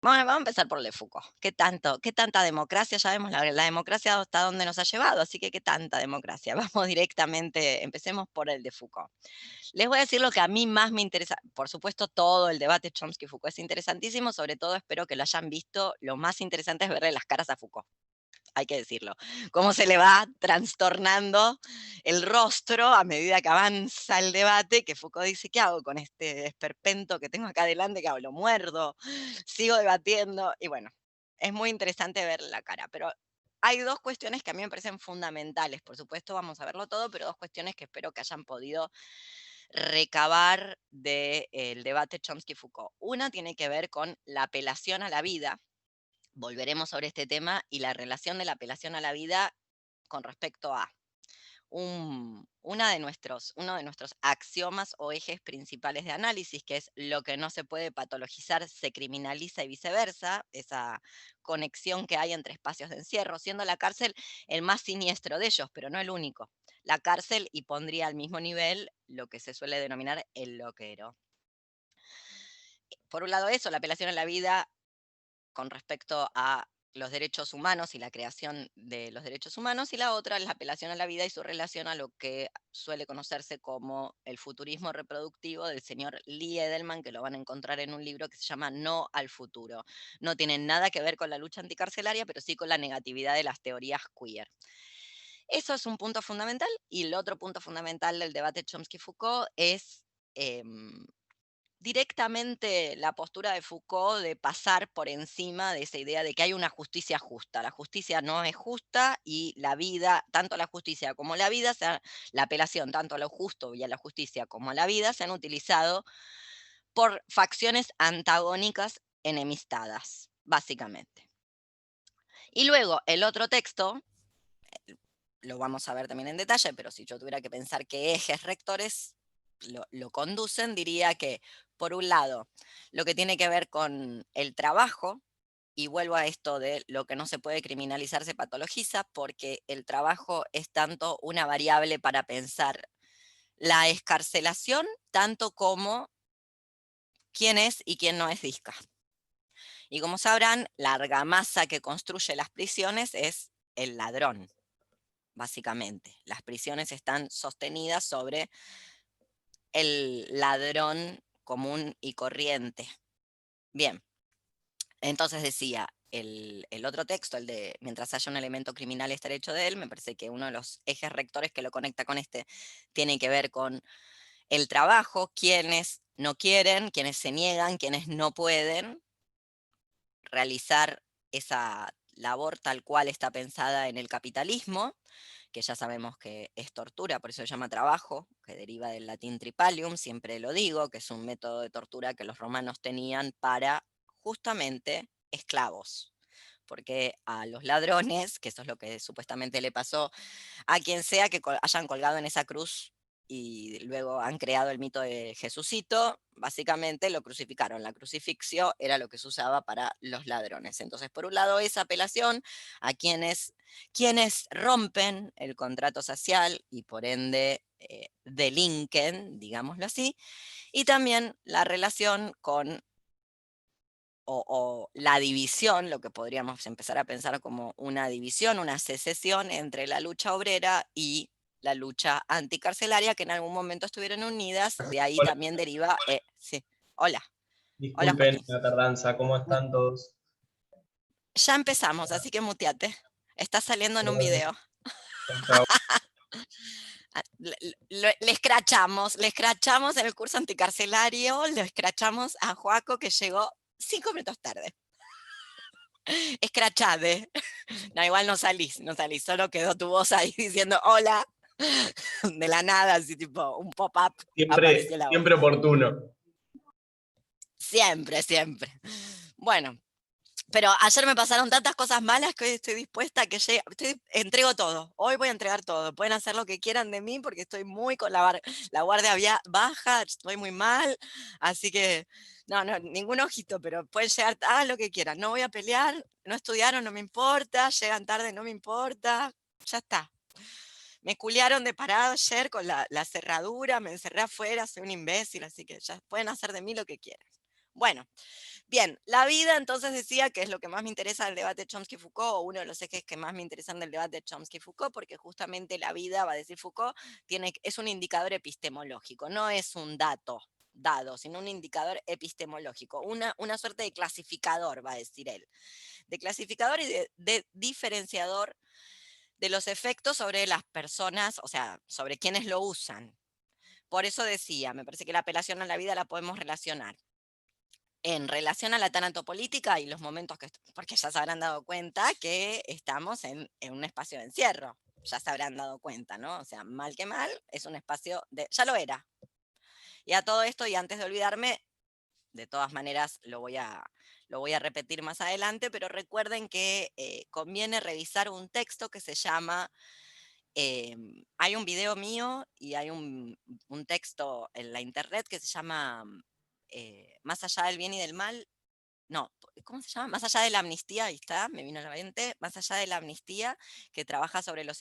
Bueno, vamos a empezar por Le Foucault. ¿Qué tanta democracia? Ya vemos la democracia hasta dónde nos ha llevado, así que ¿qué tanta democracia? Vamos directamente, empecemos por el de Foucault. Les voy a decir lo que a mí más me interesa. Por supuesto, todo el debate Chomsky-Foucault es interesantísimo, sobre todo espero que lo hayan visto. Lo más interesante es verle las caras a Foucault, hay que decirlo. Cómo se le va trastornando el rostro a medida que avanza el debate, que Foucault dice, ¿qué hago con este esperpento que tengo acá adelante? ¿Qué hago? ¿Lo muerdo? ¿Sigo debatiendo? Y bueno, es muy interesante ver la cara, pero hay dos cuestiones que a mí me parecen fundamentales. Por supuesto, vamos a verlo todo, pero dos cuestiones que espero que hayan podido recabar del debate Chomsky-Foucault. Una tiene que ver con la apelación a la vida. Volveremos sobre este tema y la relación de la apelación a la vida con respecto a uno de nuestros axiomas o ejes principales de análisis, que es lo que no se puede patologizar se criminaliza y viceversa, esa conexión que hay entre espacios de encierro, siendo la cárcel el más siniestro de ellos, pero no el único. La cárcel y pondría al mismo nivel lo que se suele denominar el loquero. Por un lado eso, la apelación a la vida con respecto a los derechos humanos y la creación de los derechos humanos, y la otra es la apelación a la vida y su relación a lo que suele conocerse como el futurismo reproductivo del señor Lee Edelman, que lo van a encontrar en un libro que se llama No al futuro. No tiene nada que ver con la lucha anticarcelaria, pero sí con la negatividad de las teorías queer. Eso es un punto fundamental, y el otro punto fundamental del debate Chomsky-Foucault es em, directamente la postura de Foucault de pasar por encima de esa idea de que hay una justicia justa. La justicia no es justa y la vida, tanto la justicia como la vida, la apelación tanto a lo justo y a la justicia como a la vida, se han utilizado por facciones antagónicas enemistadas, básicamente. Y luego el otro texto, lo vamos a ver también en detalle, pero si yo tuviera que pensar qué ejes rectores lo conducen, diría que, por un lado, lo que tiene que ver con el trabajo, y vuelvo a esto de lo que no se puede criminalizar se patologiza, porque el trabajo es tanto una variable para pensar la escarcelación, tanto como quién es y quién no es disca. Y como sabrán, la argamasa que construye las prisiones es el ladrón, básicamente. Las prisiones están sostenidas sobre el ladrón común y corriente. Bien, entonces decía, el otro texto, el de mientras haya un elemento criminal estará hecho de él, me parece que uno de los ejes rectores que lo conecta con este tiene que ver con el trabajo, quienes no quieren, quienes se niegan, quienes no pueden realizar esa labor tal cual está pensada en el capitalismo, que ya sabemos que es tortura, por eso se llama trabajo, que deriva del latín tripalium, siempre lo digo, que es un método de tortura que los romanos tenían para justamente esclavos. Porque a los ladrones, que eso es lo que supuestamente le pasó a quien sea que hayan colgado en esa cruz y luego han creado el mito de Jesucito, básicamente lo crucificaron. La crucifixión era lo que se usaba para los ladrones. Entonces, por un lado, esa apelación a quienes rompen el contrato social y por ende delinquen, digámoslo así, y también la relación con o la división, lo que podríamos empezar a pensar como una división, una secesión entre la lucha obrera y la lucha anticarcelaria, que en algún momento estuvieron unidas, de ahí Hola, también deriva, sí, hola, hola disculpen Joaquín. la tardanza, ¿cómo No, están todos? ya empezamos, así que muteate, está saliendo en un video. Chau, chau. Ah, le escrachamos en el curso anticarcelario, le escrachamos a Joaco que llegó 5 minutos tarde. Escrachade. No, igual no salís, no salís, solo quedó tu voz ahí diciendo hola, de la nada, así tipo un pop-up, Siempre, apareció la voz. siempre oportuno. Siempre, siempre. Bueno, pero ayer me pasaron tantas cosas malas que hoy estoy dispuesta a que llegue, entrego todo, hoy voy a entregar todo, pueden hacer lo que quieran de mí porque estoy muy con la guardia baja, estoy muy mal, así que no, no, ningún ojito, pero pueden llegar, hagan lo que quieran, no voy a pelear, no estudiaron, no me importa, llegan tarde, no me importa, ya está. Me culiaron de parado ayer con la cerradura, me encerré afuera, soy un imbécil, así que ya pueden hacer de mí lo que quieran. Bueno, bien, la vida entonces decía que es lo que más me interesa del debate Chomsky-Foucault, o uno de los ejes que más me interesan del debate Chomsky-Foucault, porque justamente la vida, va a decir Foucault, es un indicador epistemológico, no es un dato dado, sino un indicador epistemológico, una suerte de clasificador, va a decir él, de clasificador y de diferenciador de los efectos sobre las personas, o sea, sobre quienes lo usan. Por eso decía, me parece que la apelación a la vida la podemos relacionar en relación a la tanatopolítica y los momentos porque ya se habrán dado cuenta que estamos en un espacio de encierro, ya se habrán dado cuenta, ¿no? O sea, mal que mal, es un espacio ya lo era. Y a todo esto, y antes de olvidarme, de todas maneras lo voy a repetir más adelante, pero recuerden que conviene revisar un texto que se llama, hay un video mío y hay un texto en la internet que se llama Más allá del bien y del mal. No, ¿cómo se llama? Más allá de la amnistía, ahí está, me vino a la mente, Más allá de la amnistía, que trabaja sobre los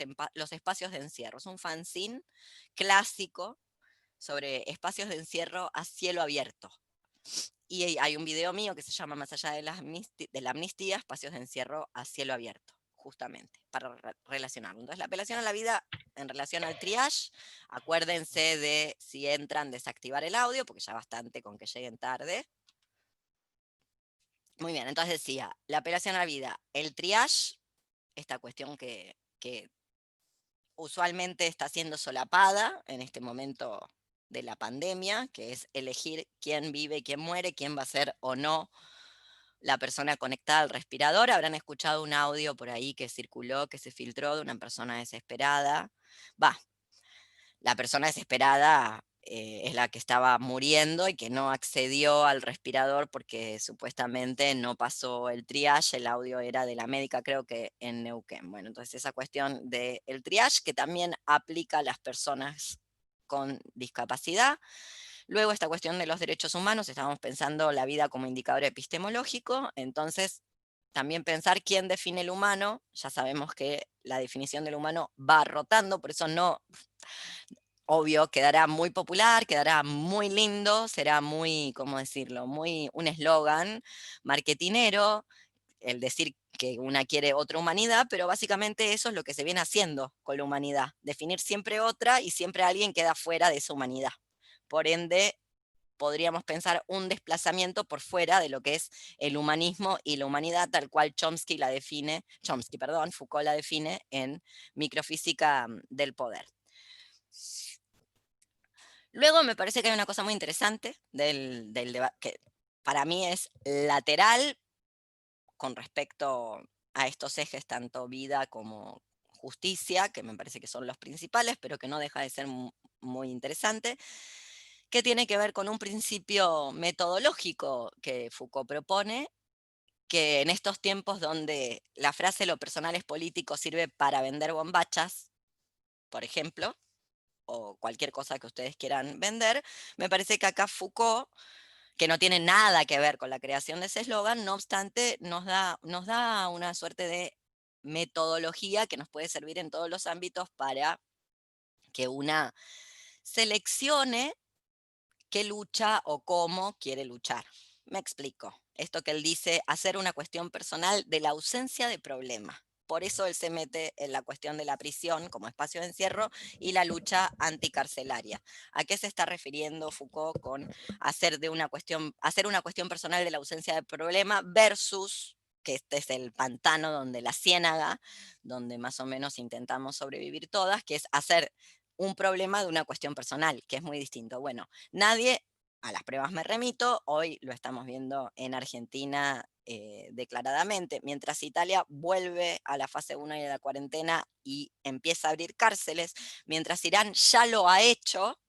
espacios de encierro. Es un fanzine clásico sobre espacios de encierro a cielo abierto. Y hay un video mío que se llama Más allá de la amnistía, espacios de encierro a cielo abierto, justamente, para relacionarlo. Entonces, la apelación a la vida en relación al triage, acuérdense de si entran, desactivar el audio, porque ya bastante con que lleguen tarde. Muy bien, entonces decía, la apelación a la vida, el triage, esta cuestión que usualmente está siendo solapada en este momento de la pandemia, que es elegir quién vive, quién muere, quién va a ser o no la persona conectada al respirador. Habrán escuchado un audio por ahí que circuló, que se filtró de una persona desesperada. Va, la persona desesperada es la que estaba muriendo y que no accedió al respirador porque supuestamente no pasó el triage. El audio era de la médica, creo que en Neuquén. Bueno, entonces esa cuestión del triage que también aplica a las personas con discapacidad. Luego esta cuestión de los derechos humanos, estábamos pensando la vida como indicador epistemológico, entonces también pensar quién define el humano. Ya sabemos que la definición del humano va rotando, por eso no, obvio, quedará muy popular, quedará muy lindo, será muy, ¿cómo decirlo? Muy un eslogan marketinero, el decir que una quiere otra humanidad, pero básicamente eso es lo que se viene haciendo con la humanidad, definir siempre otra y siempre alguien queda fuera de esa humanidad. Por ende, podríamos pensar un desplazamiento por fuera de lo que es el humanismo y la humanidad tal cual Chomsky, perdón, Foucault la define en Microfísica del Poder. Luego me parece que hay una cosa muy interesante del debate, que para mí es lateral con respecto a estos ejes, tanto vida como justicia, que me parece que son los principales, pero que no deja de ser muy interesante, que tiene que ver con un principio metodológico que Foucault propone, que en estos tiempos donde la frase lo personal es político sirve para vender bombachas, por ejemplo, o cualquier cosa que ustedes quieran vender, me parece que acá Foucault, que no tiene nada que ver con la creación de ese eslogan, no obstante, nos da una suerte de metodología que nos puede servir en todos los ámbitos para que una seleccione qué lucha o cómo quiere luchar. Me explico. Esto que él dice, hacer una cuestión personal de la ausencia de problema. Por eso él se mete en la cuestión de la prisión como espacio de encierro y la lucha anticarcelaria. ¿A qué se está refiriendo Foucault con hacer una cuestión personal de la ausencia de problema versus, que este es el pantano donde la ciénaga, donde más o menos intentamos sobrevivir todas, que es hacer un problema de una cuestión personal, que es muy distinto? Bueno, nadie, a las pruebas me remito, hoy lo estamos viendo en Argentina declaradamente, mientras Italia vuelve a la fase 1 y a la cuarentena y empieza a abrir cárceles, mientras Irán ya lo ha hecho,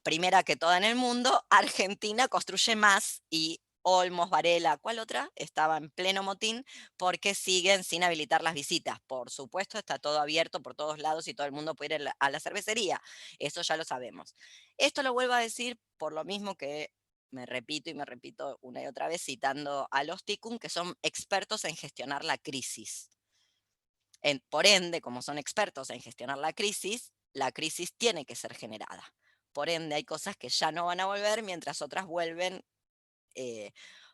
primera que toda en el mundo, Argentina construye más y Olmos, Varela, ¿cuál otra? Estaba en pleno motín porque siguen sin habilitar las visitas. Por supuesto, está todo abierto por todos lados y todo el mundo puede ir a la cervecería. Eso ya lo sabemos. Esto lo vuelvo a decir por lo mismo que me repito y me repito una y otra vez citando a los Tikkun, que son expertos en gestionar la crisis. Por ende, como son expertos en gestionar la crisis tiene que ser generada. Por ende, hay cosas que ya no van a volver, mientras otras vuelven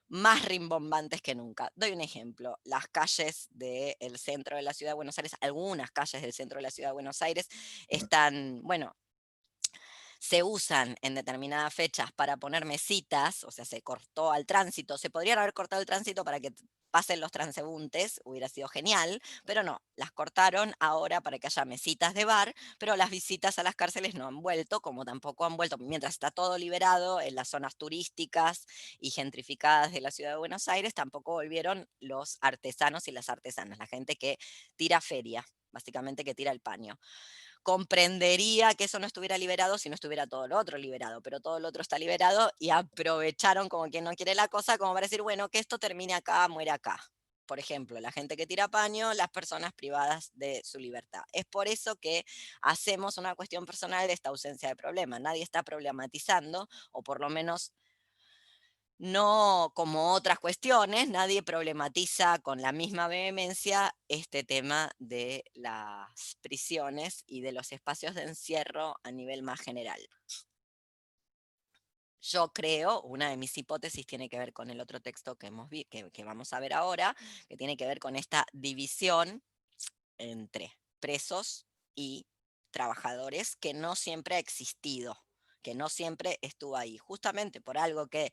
más rimbombantes que nunca. Doy un ejemplo, las calles del centro de la ciudad de Buenos Aires, algunas calles del centro de la ciudad de Buenos Aires están, bueno, se usan en determinadas fechas para poner mesitas, o sea, se cortó al tránsito, se podrían haber cortado el tránsito para que pasen los transeúntes, hubiera sido genial, pero no, las cortaron ahora para que haya mesitas de bar, pero las visitas a las cárceles no han vuelto, como tampoco han vuelto, mientras está todo liberado en las zonas turísticas y gentrificadas de la ciudad de Buenos Aires, tampoco volvieron los artesanos y las artesanas, la gente que tira feria, básicamente que tira el paño. Comprendería que eso no estuviera liberado si no estuviera todo lo otro liberado, pero todo lo otro está liberado y aprovecharon como quien no quiere la cosa, como para decir, bueno, que esto termine acá, muere acá. Por ejemplo, la gente que tira paño, las personas privadas de su libertad. Es por eso que hacemos una cuestión personal de esta ausencia de problema. Nadie está problematizando, o por lo menos no como otras cuestiones, nadie problematiza con la misma vehemencia este tema de las prisiones y de los espacios de encierro a nivel más general. Yo creo, una de mis hipótesis tiene que ver con el otro texto que, que vamos a ver ahora, que tiene que ver con esta división entre presos y trabajadores que no siempre ha existido, que no siempre estuvo ahí, justamente por algo que,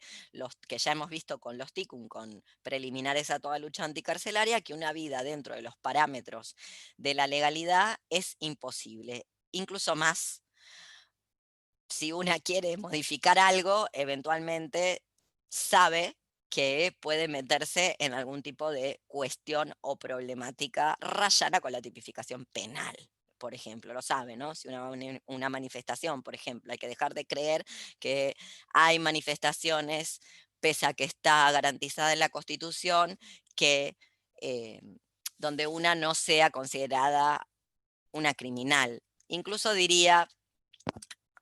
que ya hemos visto con los TICUN, con preliminares a toda lucha anticarcelaria, que una vida dentro de los parámetros de la legalidad es imposible, incluso más si una quiere modificar algo, eventualmente sabe que puede meterse en algún tipo de cuestión o problemática rayana con la tipificación penal. Por ejemplo, lo sabe, ¿no? Si una manifestación, por ejemplo, hay que dejar de creer que hay manifestaciones, pese a que está garantizada en la Constitución, que eh, donde una no sea considerada una criminal. Incluso diría,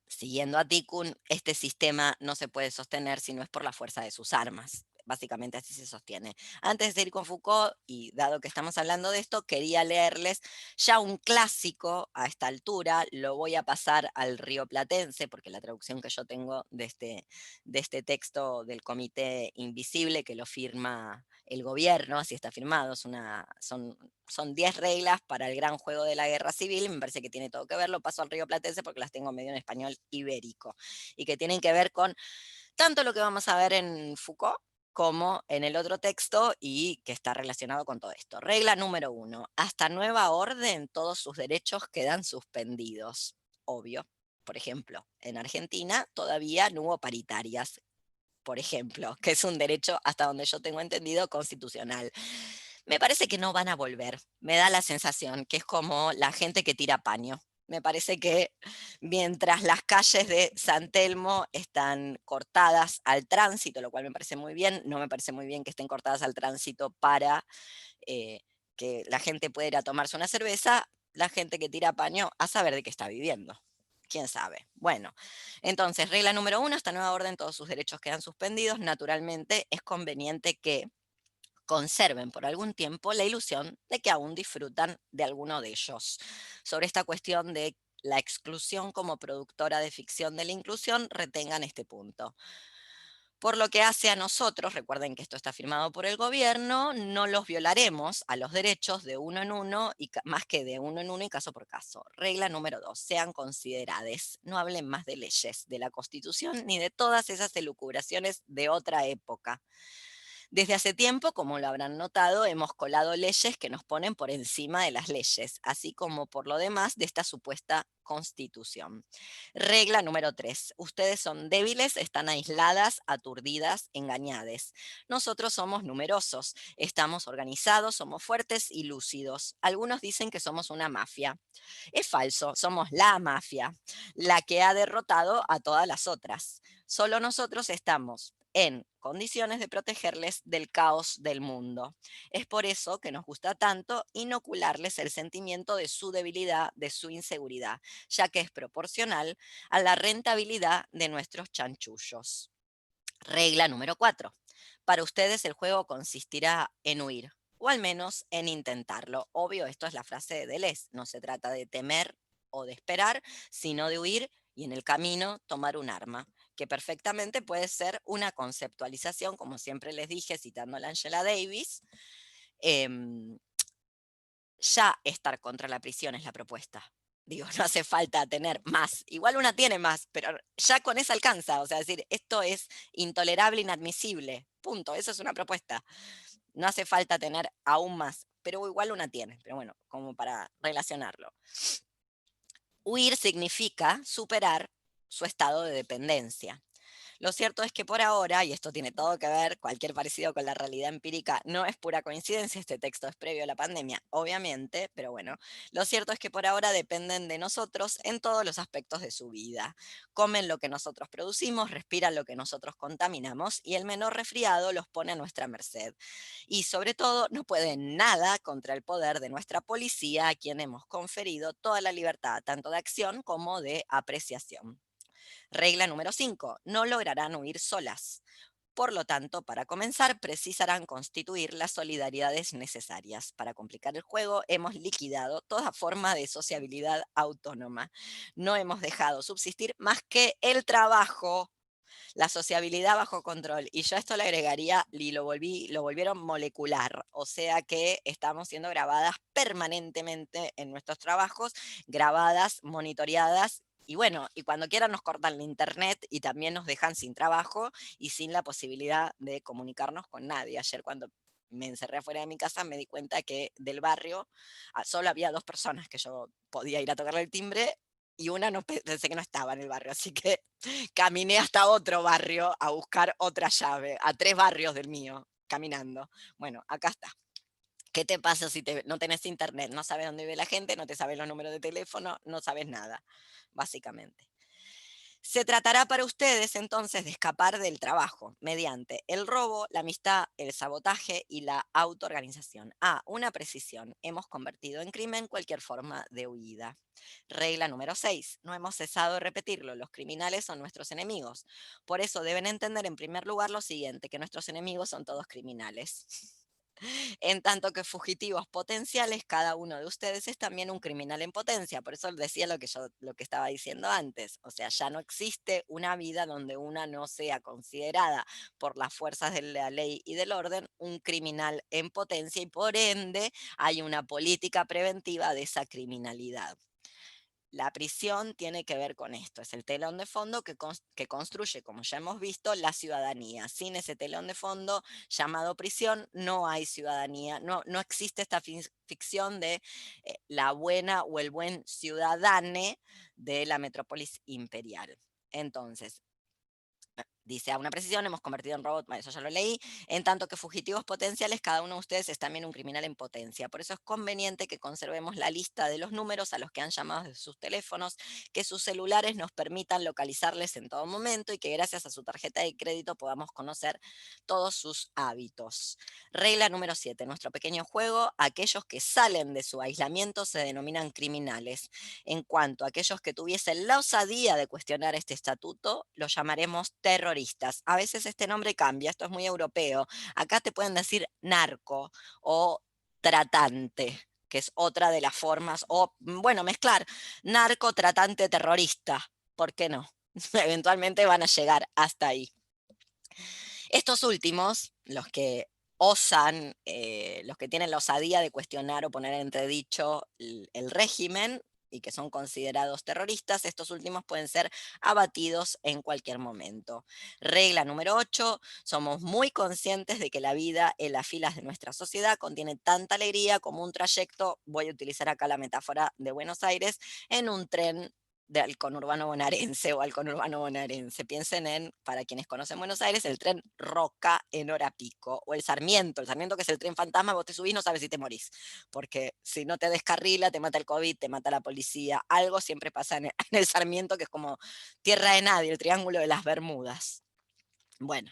siguiendo a Tikkun, este sistema no se puede sostener si no es por la fuerza de sus armas. Básicamente así se sostiene. Antes de seguir con Foucault, y dado que estamos hablando de esto, quería leerles ya un clásico a esta altura. Lo voy a pasar al rioplatense, porque la traducción que yo tengo de este texto del Comité Invisible, que lo firma el gobierno, así está firmado, son 10 reglas para el gran juego de la guerra civil, me parece que tiene todo que ver, lo paso al rioplatense porque las tengo medio en español ibérico, y que tienen que ver con tanto lo que vamos a ver en Foucault como en el otro texto y que está relacionado con todo esto. Regla número 1. Hasta nueva orden, todos sus derechos quedan suspendidos. Obvio. Por ejemplo, en Argentina todavía no hubo paritarias, por ejemplo, que es un derecho, hasta donde yo tengo entendido, constitucional. Me parece que no van a volver. Me da la sensación que es como la gente que tira paño. Me parece que mientras las calles de San Telmo están cortadas al tránsito, lo cual me parece muy bien, no me parece muy bien que estén cortadas al tránsito para que la gente pueda ir a tomarse una cerveza, la gente que tira paño a saber de qué está viviendo. ¿Quién sabe? Bueno, entonces, regla número 1, esta nueva orden, todos sus derechos quedan suspendidos. Naturalmente, es conveniente que conserven por algún tiempo la ilusión de que aún disfrutan de alguno de ellos. Sobre esta cuestión de la exclusión como productora de ficción de la inclusión, retengan este punto. Por lo que hace a nosotros, recuerden que esto está firmado por el gobierno, no los violaremos a los derechos de uno en uno, y más que de uno en uno y caso por caso. Regla número 2, sean consideradas. No hablen más de leyes, de la Constitución, ni de todas esas elucubraciones de otra época. Desde hace tiempo, como lo habrán notado, hemos colado leyes que nos ponen por encima de las leyes, así como por lo demás de esta supuesta constitución. Regla número 3. Ustedes son débiles, están aisladas, aturdidas, engañadas. Nosotros somos numerosos, estamos organizados, somos fuertes y lúcidos. Algunos dicen que somos una mafia. Es falso, somos la mafia, la que ha derrotado a todas las otras. Solo nosotros estamos en condiciones de protegerles del caos del mundo. Es por eso que nos gusta tanto inocularles el sentimiento de su debilidad, de su inseguridad, ya que es proporcional a la rentabilidad de nuestros chanchullos. Regla número 4. Para ustedes el juego consistirá en huir, o al menos en intentarlo. Obvio, esto es la frase de Deleuze. No se trata de temer o de esperar, sino de huir y en el camino tomar un arma, que perfectamente puede ser una conceptualización, como siempre les dije, citando a la Angela Davis. em, ya estar contra la prisión es la propuesta. Digo, no hace falta tener más. Igual una tiene más, pero ya con eso alcanza. O sea, decir, esto es intolerable, inadmisible. Punto. Eso es una propuesta. No hace falta tener aún más, pero igual una tiene. Pero bueno, como para relacionarlo. Huir significa superar su estado de dependencia. Lo cierto es que por ahora, y esto tiene todo que ver, cualquier parecido con la realidad empírica no es pura coincidencia, este texto es previo a la pandemia, obviamente, pero bueno, lo cierto es que por ahora dependen de nosotros en todos los aspectos de su vida. Comen lo que nosotros producimos, respiran lo que nosotros contaminamos y el menor resfriado los pone a nuestra merced. Y sobre todo, no pueden nada contra el poder de nuestra policía, a quien hemos conferido toda la libertad, tanto de acción como de apreciación. Regla número 5. No lograrán huir solas. Por lo tanto, para comenzar, precisarán constituir las solidaridades necesarias. Para complicar el juego, hemos liquidado toda forma de sociabilidad autónoma. No hemos dejado subsistir más que el trabajo, la sociabilidad bajo control. Y yo a esto le agregaría, y lo volvieron molecular. O sea que estamos siendo grabadas permanentemente en nuestros trabajos, grabadas, monitoreadas. Y bueno, y cuando quieran nos cortan la internet y también nos dejan sin trabajo y sin la posibilidad de comunicarnos con nadie. Ayer cuando me encerré afuera de mi casa me di cuenta que del barrio solo había 2 personas que yo podía ir a tocarle el timbre y una no pensé que no estaba en el barrio, así que caminé hasta otro barrio a buscar otra llave, a 3 barrios del mío, caminando. Bueno, acá está. ¿Qué te pasa si no tenés internet? No sabes dónde vive la gente, no te sabes los números de teléfono, no sabes nada, básicamente. Se tratará para ustedes entonces de escapar del trabajo mediante el robo, la amistad, el sabotaje y la autoorganización. Una precisión. Hemos convertido en crimen cualquier forma de huida. Regla número 6. No hemos cesado de repetirlo. Los criminales son nuestros enemigos. Por eso deben entender en primer lugar lo siguiente, que nuestros enemigos son todos criminales. En tanto que fugitivos potenciales, cada uno de ustedes es también un criminal en potencia. Por eso decía lo que estaba diciendo antes. O sea, ya no existe una vida donde una no sea considerada por las fuerzas de la ley y del orden un criminal en potencia y por ende hay una política preventiva de esa criminalidad. La prisión tiene que ver con esto, es el telón de fondo que construye, como ya hemos visto, la ciudadanía. Sin ese telón de fondo llamado prisión no hay ciudadanía, no existe esta ficción de la buena o el buen ciudadane de la metrópolis imperial. Entonces, dice, a una precisión, hemos convertido en robot, bueno, eso ya lo leí, en tanto que fugitivos potenciales, cada uno de ustedes es también un criminal en potencia. Por eso es conveniente que conservemos la lista de los números a los que han llamado de sus teléfonos, que sus celulares nos permitan localizarles en todo momento y que gracias a su tarjeta de crédito podamos conocer todos sus hábitos. Regla número 7. Nuestro pequeño juego, aquellos que salen de su aislamiento se denominan criminales. En cuanto a aquellos que tuviesen la osadía de cuestionar este estatuto, los llamaremos terroristas. A veces este nombre cambia, esto es muy europeo. Acá te pueden decir narco o tratante, que es otra de las formas, o bueno, mezclar narco, tratante, terrorista. ¿Por qué no? Eventualmente van a llegar hasta ahí. Estos últimos, los que osan, los que tienen la osadía de cuestionar o poner en entredicho el régimen y que son considerados terroristas, estos últimos pueden ser abatidos en cualquier momento. Regla número 8, somos muy conscientes de que la vida en las filas de nuestra sociedad contiene tanta alegría como un trayecto, voy a utilizar acá la metáfora de Buenos Aires, en un tren del conurbano bonaerense o al conurbano bonaerense. Piensen en, para quienes conocen Buenos Aires, el tren Roca en hora pico, o el Sarmiento que es el tren fantasma, vos te subís no sabes si te morís, porque si no te descarrila, te mata el COVID, te mata la policía, algo siempre pasa en el Sarmiento, que es como tierra de nadie, el triángulo de las Bermudas. Bueno,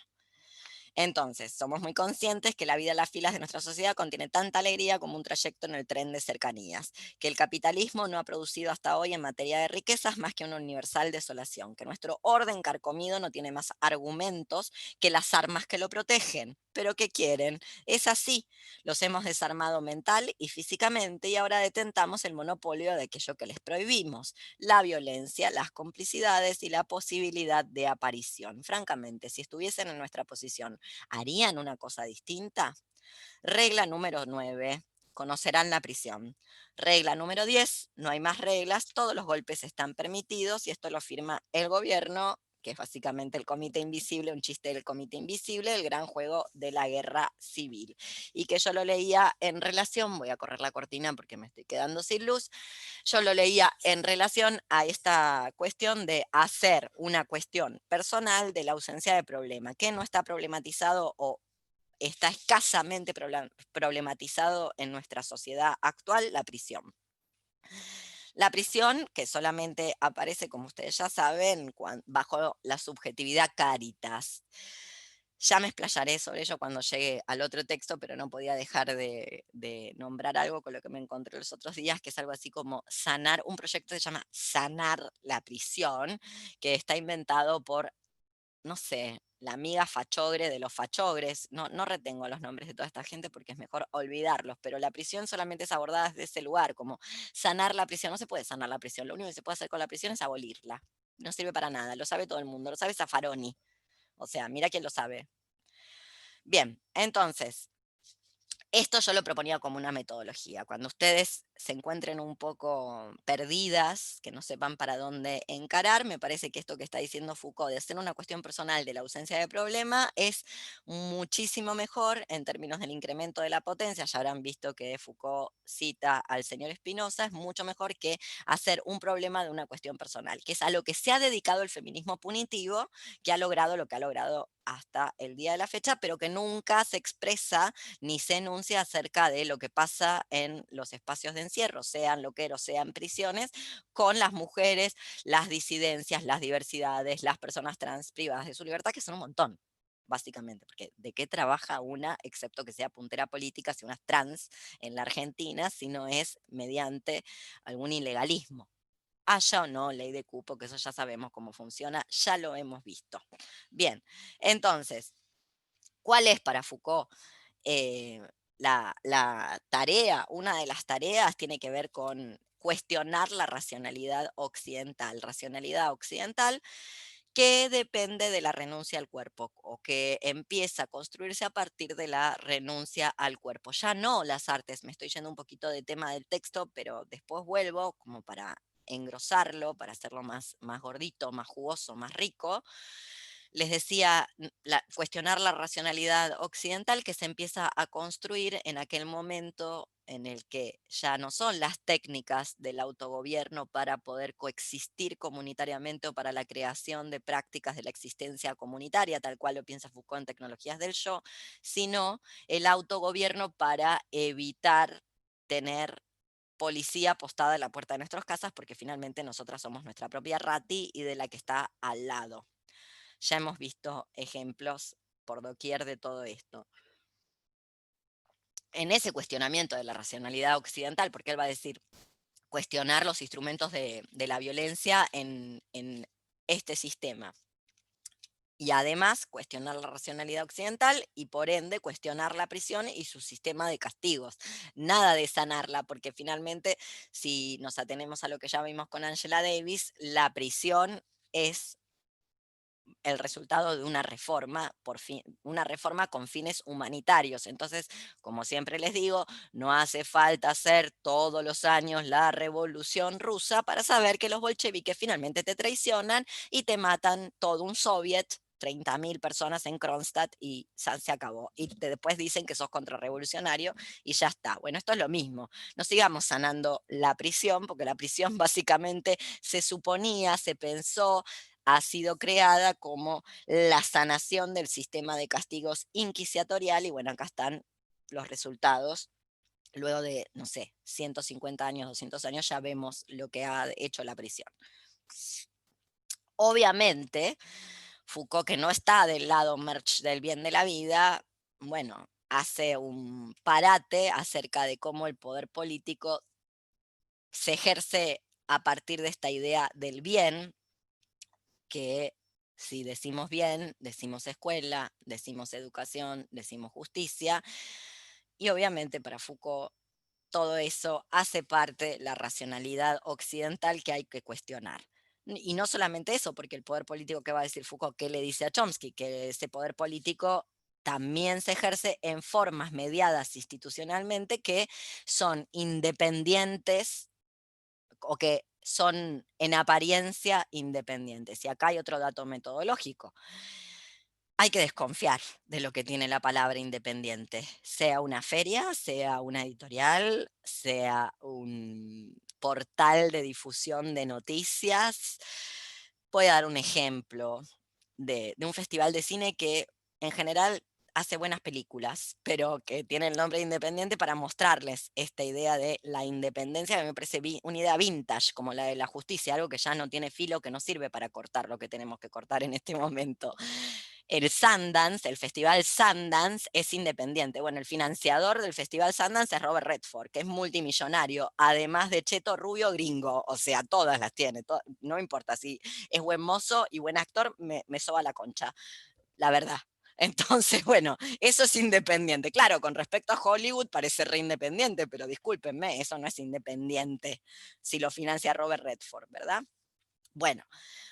Entonces, somos muy conscientes que la vida en las filas de nuestra sociedad contiene tanta alegría como un trayecto en el tren de cercanías, que el capitalismo no ha producido hasta hoy en materia de riquezas más que una universal desolación, que nuestro orden carcomido no tiene más argumentos que las armas que lo protegen. Pero ¿qué quieren? Es así. Los hemos desarmado mental y físicamente y ahora detentamos el monopolio de aquello que les prohibimos, la violencia, las complicidades y la posibilidad de aparición. Francamente, si estuviesen en nuestra posición, ¿harían una cosa distinta? Regla número 9. Conocerán la prisión. Regla número 10. No hay más reglas, todos los golpes están permitidos y esto lo firma el gobierno, que es básicamente el comité invisible, un chiste del comité invisible, el gran juego de la guerra civil. Y que yo lo leía en relación, voy a correr la cortina porque me estoy quedando sin luz, yo lo leía en relación a esta cuestión de hacer una cuestión personal de la ausencia de problema, que no está problematizado o está escasamente problematizado en nuestra sociedad actual, la prisión. La prisión, que solamente aparece, como ustedes ya saben, bajo la subjetividad caritas. Ya me explayaré sobre ello cuando llegue al otro texto, pero no podía dejar de nombrar algo con lo que me encontré los otros días, que es algo así como sanar, un proyecto que se llama Sanar la prisión, que está inventado por, no sé, la amiga fachogre de los fachogres. No retengo los nombres de toda esta gente porque es mejor olvidarlos, pero la prisión solamente es abordada desde ese lugar, como sanar la prisión. No se puede sanar la prisión, lo único que se puede hacer con la prisión es abolirla. No sirve para nada, lo sabe todo el mundo, lo sabe Zaffaroni. O sea, mira quién lo sabe. Bien, entonces, esto yo lo proponía como una metodología. Cuando ustedes se encuentren un poco perdidas, que no sepan para dónde encarar, me parece que esto que está diciendo Foucault de hacer una cuestión personal de la ausencia de problema es muchísimo mejor en términos del incremento de la potencia. Ya habrán visto que Foucault cita al señor Spinoza, es mucho mejor que hacer un problema de una cuestión personal, que es a lo que se ha dedicado el feminismo punitivo, que ha logrado lo que ha logrado hasta el día de la fecha, pero que nunca se expresa ni se enuncia acerca de lo que pasa en los espacios de encierro, sean loqueros, sean prisiones, con las mujeres, las disidencias, las diversidades, las personas trans privadas de su libertad, que son un montón, básicamente, porque ¿de qué trabaja una, excepto que sea puntera política, si una es trans en la Argentina, si no es mediante algún ilegalismo? Haya o no ley de cupo, que eso ya sabemos cómo funciona, ya lo hemos visto. Bien, entonces, ¿cuál es para Foucault eh, la tarea? Una de las tareas tiene que ver con cuestionar la racionalidad occidental que depende de la renuncia al cuerpo o que empieza a construirse a partir de la renuncia al cuerpo. Ya no las artes, me estoy yendo un poquito de tema del texto, pero después vuelvo como para engrosarlo, para hacerlo más gordito, más jugoso, más rico. Les decía, cuestionar la racionalidad occidental que se empieza a construir en aquel momento en el que ya no son las técnicas del autogobierno para poder coexistir comunitariamente o para la creación de prácticas de la existencia comunitaria, tal cual lo piensa Foucault en Tecnologías del Yo, sino el autogobierno para evitar tener policía postada en la puerta de nuestras casas, porque finalmente nosotras somos nuestra propia rati y de la que está al lado. Ya hemos visto ejemplos por doquier de todo esto. En ese cuestionamiento de la racionalidad occidental, porque él va a decir, cuestionar los instrumentos de la violencia en este sistema. Y además cuestionar la racionalidad occidental y por ende cuestionar la prisión y su sistema de castigos. Nada de sanarla, porque finalmente si nos atenemos a lo que ya vimos con Angela Davis, la prisión es el resultado de una reforma, una reforma con fines humanitarios. Entonces, como siempre les digo, no hace falta hacer todos los años la revolución rusa para saber que los bolcheviques finalmente te traicionan y te matan todo un soviet, 30.000 personas en Kronstadt y se acabó. Y después dicen que sos contrarrevolucionario y ya está. Bueno, esto es lo mismo. No sigamos sanando la prisión, porque la prisión básicamente se suponía, se pensó, ha sido creada como la sanación del sistema de castigos inquisitorial y bueno, acá están los resultados. Luego de, no sé, 150 años, 200 años, ya vemos lo que ha hecho la prisión. Obviamente, Foucault, que no está del lado merch del bien de la vida, bueno, hace un parate acerca de cómo el poder político se ejerce a partir de esta idea del bien, que si decimos bien, decimos escuela, decimos educación, decimos justicia, y obviamente para Foucault todo eso hace parte de la racionalidad occidental que hay que cuestionar. Y no solamente eso, porque el poder político que va a decir Foucault, ¿qué le dice a Chomsky? Que ese poder político también se ejerce en formas mediadas institucionalmente que son independientes o que son en apariencia independientes. Y acá hay otro dato metodológico. Hay que desconfiar de lo que tiene la palabra independiente, sea una feria, sea una editorial, sea un portal de difusión de noticias. Voy a dar un ejemplo de un festival de cine que en general hace buenas películas, pero que tiene el nombre de independiente para mostrarles esta idea de la independencia, que me parece una idea vintage, como la de la justicia, algo que ya no tiene filo, que no sirve para cortar lo que tenemos que cortar en este momento. El Sundance, el festival Sundance es independiente. Bueno, el financiador del festival Sundance es Robert Redford, que es multimillonario, además de cheto, rubio, gringo, o sea, todas las tiene, no importa si es buen mozo y buen actor, me soba la concha, la verdad. Entonces, bueno, eso es independiente. Claro, con respecto a Hollywood parece re independiente, pero discúlpenme, eso no es independiente si lo financia Robert Redford, ¿verdad? Bueno,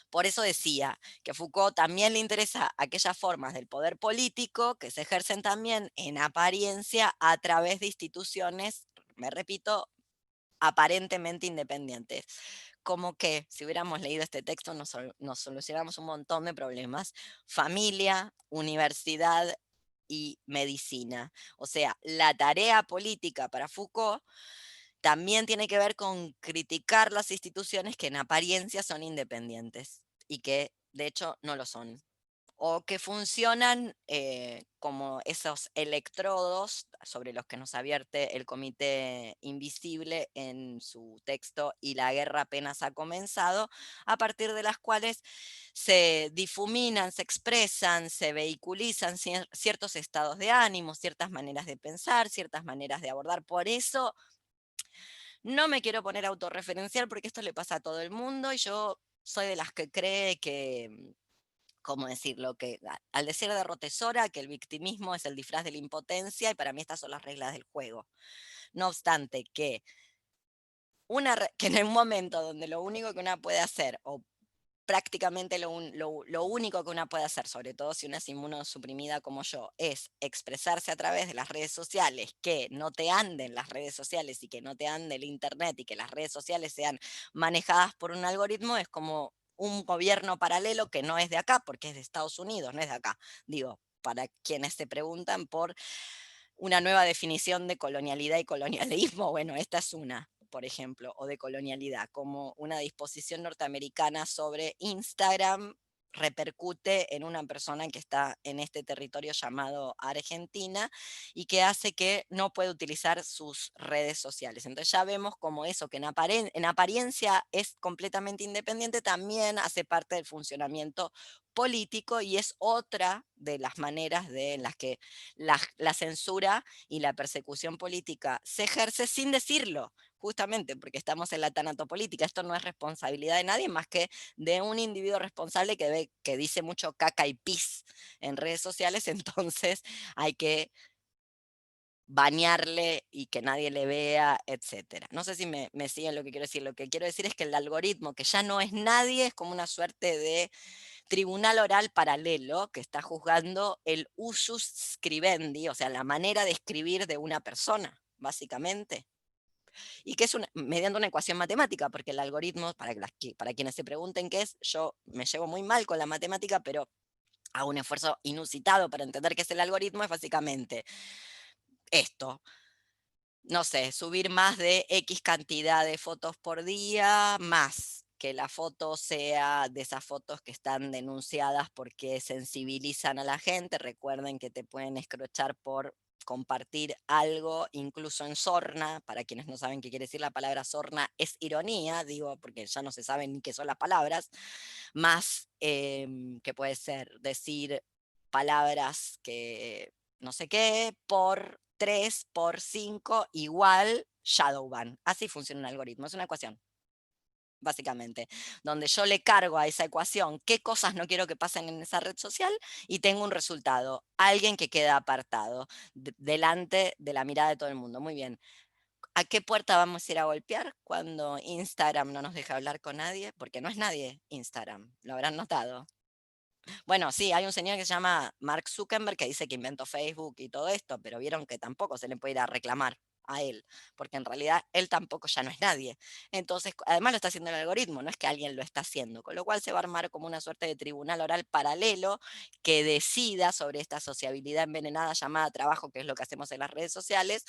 por eso decía que a Foucault también le interesa aquellas formas del poder político que se ejercen también en apariencia a través de instituciones, me repito, aparentemente independientes. Como que si hubiéramos leído este texto nos solucionamos un montón de problemas. Familia, universidad y medicina. O sea, la tarea política para Foucault también tiene que ver con criticar las instituciones que en apariencia son independientes y que de hecho no lo son, o que funcionan como esos electrodos sobre los que nos advierte el Comité Invisible en su texto Y la guerra apenas ha comenzado, a partir de las cuales se difuminan, se expresan, se vehiculizan ciertos estados de ánimo, ciertas maneras de pensar, ciertas maneras de abordar. Por eso no me quiero poner autorreferencial porque esto le pasa a todo el mundo y yo soy de las que cree que, ¿cómo decirlo? Que al decir de Rotesora que el victimismo es el disfraz de la impotencia y para mí estas son las reglas del juego. No obstante que, que en un momento donde lo único que una puede hacer o prácticamente lo único que una puede hacer, sobre todo si una es inmunosuprimida como yo, es expresarse a través de las redes sociales, que no te anden las redes sociales y que no te ande el Internet y que las redes sociales sean manejadas por un algoritmo, es como un gobierno paralelo que no es de acá, porque es de Estados Unidos, no es de acá. Digo, para quienes se preguntan por una nueva definición de colonialidad y colonialismo, bueno, esta es una, por ejemplo, o de colonialidad, como una disposición norteamericana sobre Instagram repercute en una persona que está en este territorio llamado Argentina y que hace que no puede utilizar sus redes sociales. Entonces ya vemos como eso que en apariencia es completamente independiente, también hace parte del funcionamiento político y es otra de las maneras en las que la censura y la persecución política se ejerce sin decirlo, justamente porque estamos en la tanatopolítica. Esto no es responsabilidad de nadie más que de un individuo responsable que dice mucho caca y pis en redes sociales, entonces hay que bañarle y que nadie le vea, etcétera. No sé si me siguen lo que quiero decir. Lo que quiero decir es que el algoritmo, que ya no es nadie, es como una suerte de tribunal oral paralelo que está juzgando el usus scribendi, o sea, la manera de escribir de una persona, básicamente. Y que es mediante una ecuación matemática, porque el algoritmo, para quienes se pregunten qué es, yo me llevo muy mal con la matemática, pero hago un esfuerzo inusitado para entender qué es el algoritmo, es básicamente esto. No sé, subir más de X cantidad de fotos por día, más que la foto sea de esas fotos que están denunciadas porque sensibilizan a la gente. Recuerden que te pueden escrochar por compartir algo, incluso en sorna. Para quienes no saben qué quiere decir la palabra sorna, es ironía, digo, porque ya no se sabe ni qué son las palabras, más que puede ser decir palabras que no sé qué, por 3 por 5 igual Shadowban. Así funciona un algoritmo, es una ecuación, básicamente, donde yo le cargo a esa ecuación qué cosas no quiero que pasen en esa red social y tengo un resultado, alguien que queda apartado delante de la mirada de todo el mundo. Muy bien. ¿A qué puerta vamos a ir a golpear cuando Instagram no nos deja hablar con nadie? Porque no es nadie Instagram, lo habrán notado. Bueno, sí, hay un señor que se llama Mark Zuckerberg que dice que inventó Facebook y todo esto, pero vieron que tampoco se le puede ir a reclamar a él, porque en realidad él tampoco ya no es nadie. Entonces, además lo está haciendo el algoritmo, no es que alguien lo está haciendo, con lo cual se va a armar como una suerte de tribunal oral paralelo que decida sobre esta sociabilidad envenenada llamada trabajo, que es lo que hacemos en las redes sociales,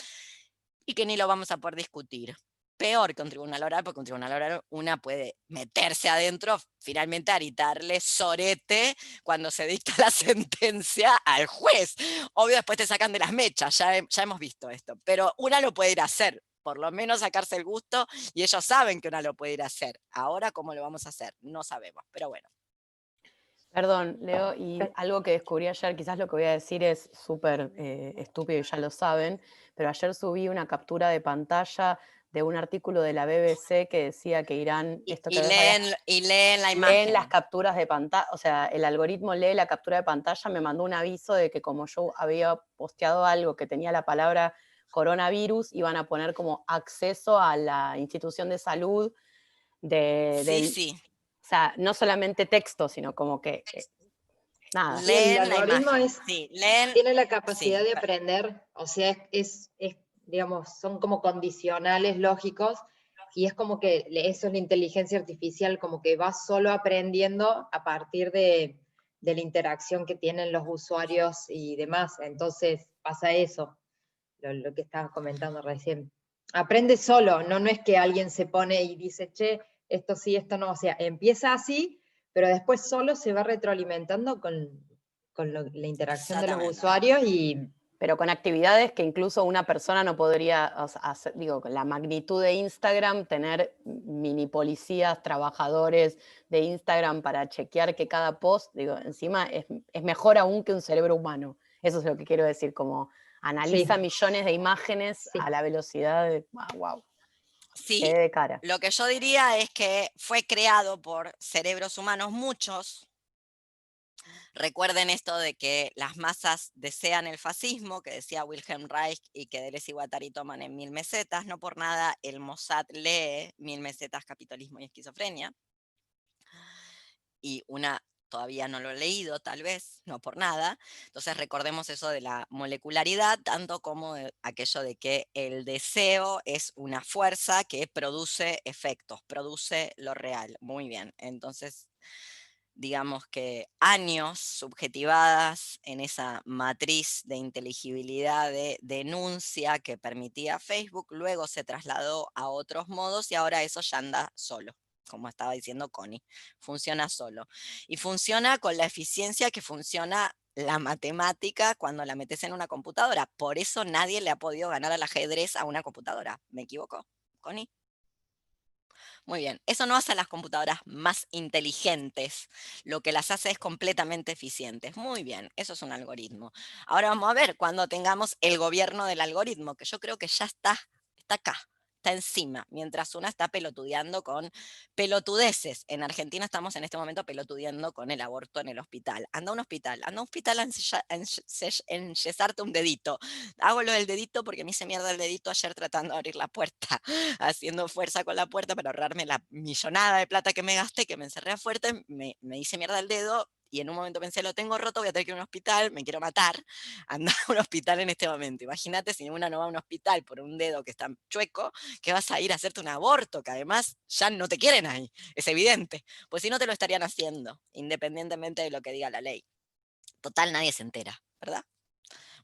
y que ni lo vamos a poder discutir. Peor que un tribunal oral, porque un tribunal oral una puede meterse adentro, finalmente a gritarle sorete cuando se dicta la sentencia al juez. Obvio, después te sacan de las mechas, ya hemos visto esto, pero una lo puede ir a hacer, por lo menos sacarse el gusto, y ellos saben que una lo puede ir a hacer. Ahora, ¿cómo lo vamos a hacer? No sabemos, pero bueno. Perdón, Leo, y algo que descubrí ayer, quizás lo que voy a decir es súper estúpido y ya lo saben, pero ayer subí una captura de pantalla de un artículo de la BBC que decía que Irán, esto que leen la imagen. leen las capturas de pantalla, o sea, el algoritmo lee la captura de pantalla, me mandó un aviso de que como yo había posteado algo que tenía la palabra coronavirus, iban a poner como acceso a la institución de salud Sí. o sea, no solamente texto, sino como que nada. Sí, el Leen la algoritmo imagen. tiene la capacidad de aprender, o sea, digamos, son como condicionales lógicos, y es como que eso es la inteligencia artificial, como que va solo aprendiendo a partir de la interacción que tienen los usuarios y demás. Entonces pasa eso, lo que estabas comentando recién. Aprende solo, no es que alguien se pone y dice, che, esto sí, esto no, o sea, empieza así, pero después solo se va retroalimentando con la interacción de los usuarios pero con actividades que incluso una persona no podría hacer, digo, con la magnitud de Instagram, tener mini policías, trabajadores de Instagram para chequear que cada post, digo, encima es mejor aún que un cerebro humano. Eso es lo que quiero decir, como analiza millones de imágenes a la velocidad de, wow. Sí, de cara. Lo que yo diría es que fue creado por cerebros humanos muchos. Recuerden esto de que las masas desean el fascismo, que decía Wilhelm Reich, y que Deleuze y Guattari toman en 1000 mesetas. No por nada el Mossad lee 1000 mesetas, capitalismo y esquizofrenia. Y una todavía no lo he leído, tal vez, no por nada. Entonces recordemos eso de la molecularidad, tanto como aquello de que el deseo es una fuerza que produce efectos, produce lo real. Muy bien, entonces digamos que años subjetivadas en esa matriz de inteligibilidad de denuncia que permitía Facebook, luego se trasladó a otros modos y ahora eso ya anda solo, como estaba diciendo Connie, funciona solo. Y funciona con la eficiencia que funciona la matemática cuando la metes en una computadora. Por eso nadie le ha podido ganar al ajedrez a una computadora. ¿Me equivoco, Connie? Muy bien, eso no hace a las computadoras más inteligentes, lo que las hace es completamente eficientes. Muy bien, eso es un algoritmo. Ahora vamos a ver cuando tengamos el gobierno del algoritmo, que yo creo que ya está acá, está encima, mientras una está pelotudeando con pelotudeces. En Argentina estamos en este momento pelotudeando con el aborto en el hospital. Anda a un hospital a enyesarte un dedito. Hago lo del dedito porque me hice mierda el dedito ayer tratando de abrir la puerta, haciendo fuerza con la puerta para ahorrarme la millonada de plata que me gasté, que me encerré a fuerte, me hice mierda el dedo y en un momento pensé, lo tengo roto, voy a tener que ir a un hospital, me quiero matar, anda a un hospital en este momento. Imagínate si una no va a un hospital por un dedo que está chueco, que vas a ir a hacerte un aborto, que además ya no te quieren ahí, es evidente, pues si no te lo estarían haciendo, independientemente de lo que diga la ley. Total, nadie se entera, ¿verdad?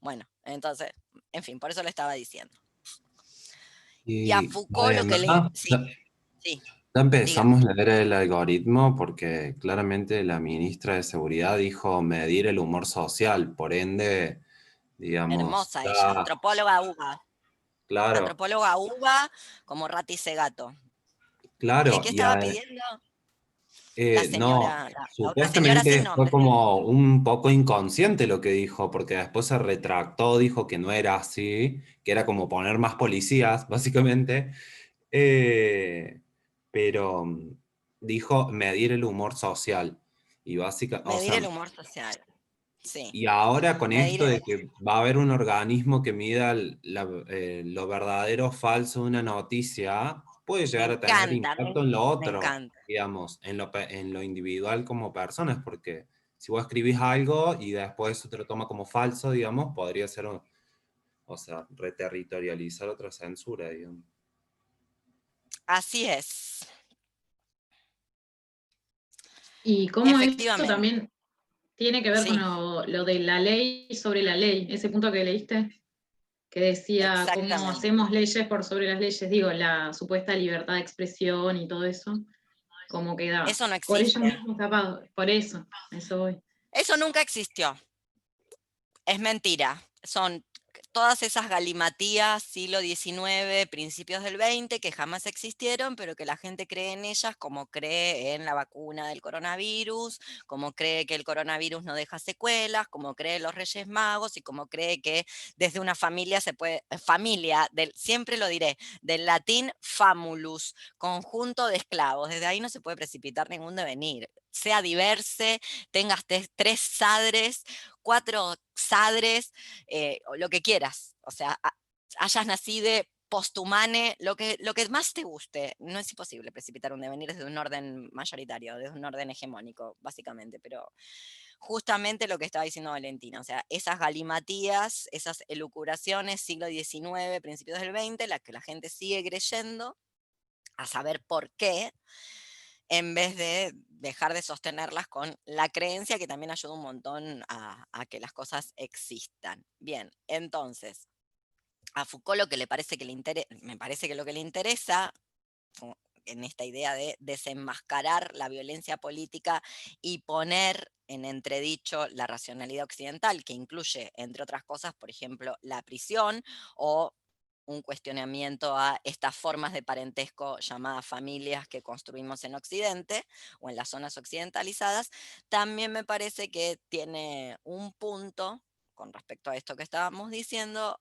Bueno, entonces, en fin, por eso le estaba diciendo. Y a Foucault lo que le... Sí. Ya empezamos a leer el algoritmo porque claramente la ministra de Seguridad dijo medir el humor social, por ende, digamos. Hermosa ella, Claro, antropóloga uva como Rati Segato. claro, ¿Qué y estaba pidiendo la no, señora? La otra señora sin supuestamente fue nombre. como un poco inconsciente lo que dijo, porque después se retractó, dijo que no era así, que era como poner más policías, básicamente. Eh, pero dijo medir el humor social. Y básicamente, o Medir sea, el humor social. Sí. y ahora con Medir esto de que va a haber un organismo que mida lo verdadero o falso de una noticia, puede Me llegar a tener encanta, impacto en lo me otro, encanta. digamos, en lo individual como personas, porque si vos escribís algo y después eso te lo toma como falso, digamos, podría ser, o sea, reterritorializar otra censura, digamos. Así es. Y cómo esto Efectivamente. también tiene que ver con Sí, lo de la ley sobre la ley, ese punto que leíste, que decía cómo exactamente. hacemos leyes por sobre las leyes, digo, la supuesta libertad de expresión y todo eso, cómo queda Eso no por ellos existe. mismos tapados, por eso, a eso voy. Eso nunca existió. Es mentira. Son todas esas galimatías siglo XIX, principios del XX, que jamás existieron, pero que la gente cree en ellas, como cree en la vacuna del coronavirus, como cree que el coronavirus no deja secuelas, como cree en los Reyes Magos y como cree que desde una familia se puede, familia, siempre lo diré, del latín famulus, conjunto de esclavos. Desde ahí no se puede precipitar ningún devenir. Sea diverse, tengas tres sadres, 4 sadres, o lo que quieras. O sea, hayas nacido posthumane, lo que más te guste. No es imposible precipitar un devenir desde un orden mayoritario, desde un orden hegemónico, básicamente, pero justamente lo que estaba diciendo Valentina, o sea, esas galimatías, esas elucubraciones, siglo XIX, principios del XX, las que la gente sigue creyendo, a saber por qué, en vez de dejar de sostenerlas con la creencia, que también ayuda un montón a que las cosas existan. Bien, entonces, a Foucault lo que le parece que me parece que lo que le interesa en esta idea de desenmascarar la violencia política y poner en entredicho la racionalidad occidental, que incluye, entre otras cosas, por ejemplo, la prisión o un cuestionamiento a estas formas de parentesco llamadas familias que construimos en Occidente o en las zonas occidentalizadas, también me parece que tiene un punto con respecto a esto que estábamos diciendo,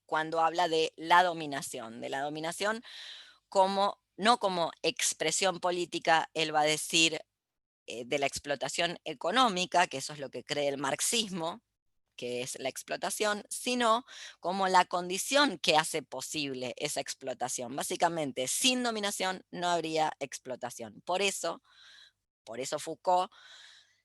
cuando habla de la dominación como, no como expresión política, él va a decir de la explotación económica, que eso es lo que cree el marxismo, que es la explotación, sino como la condición que hace posible esa explotación. Básicamente, sin dominación no habría explotación. Por eso Foucault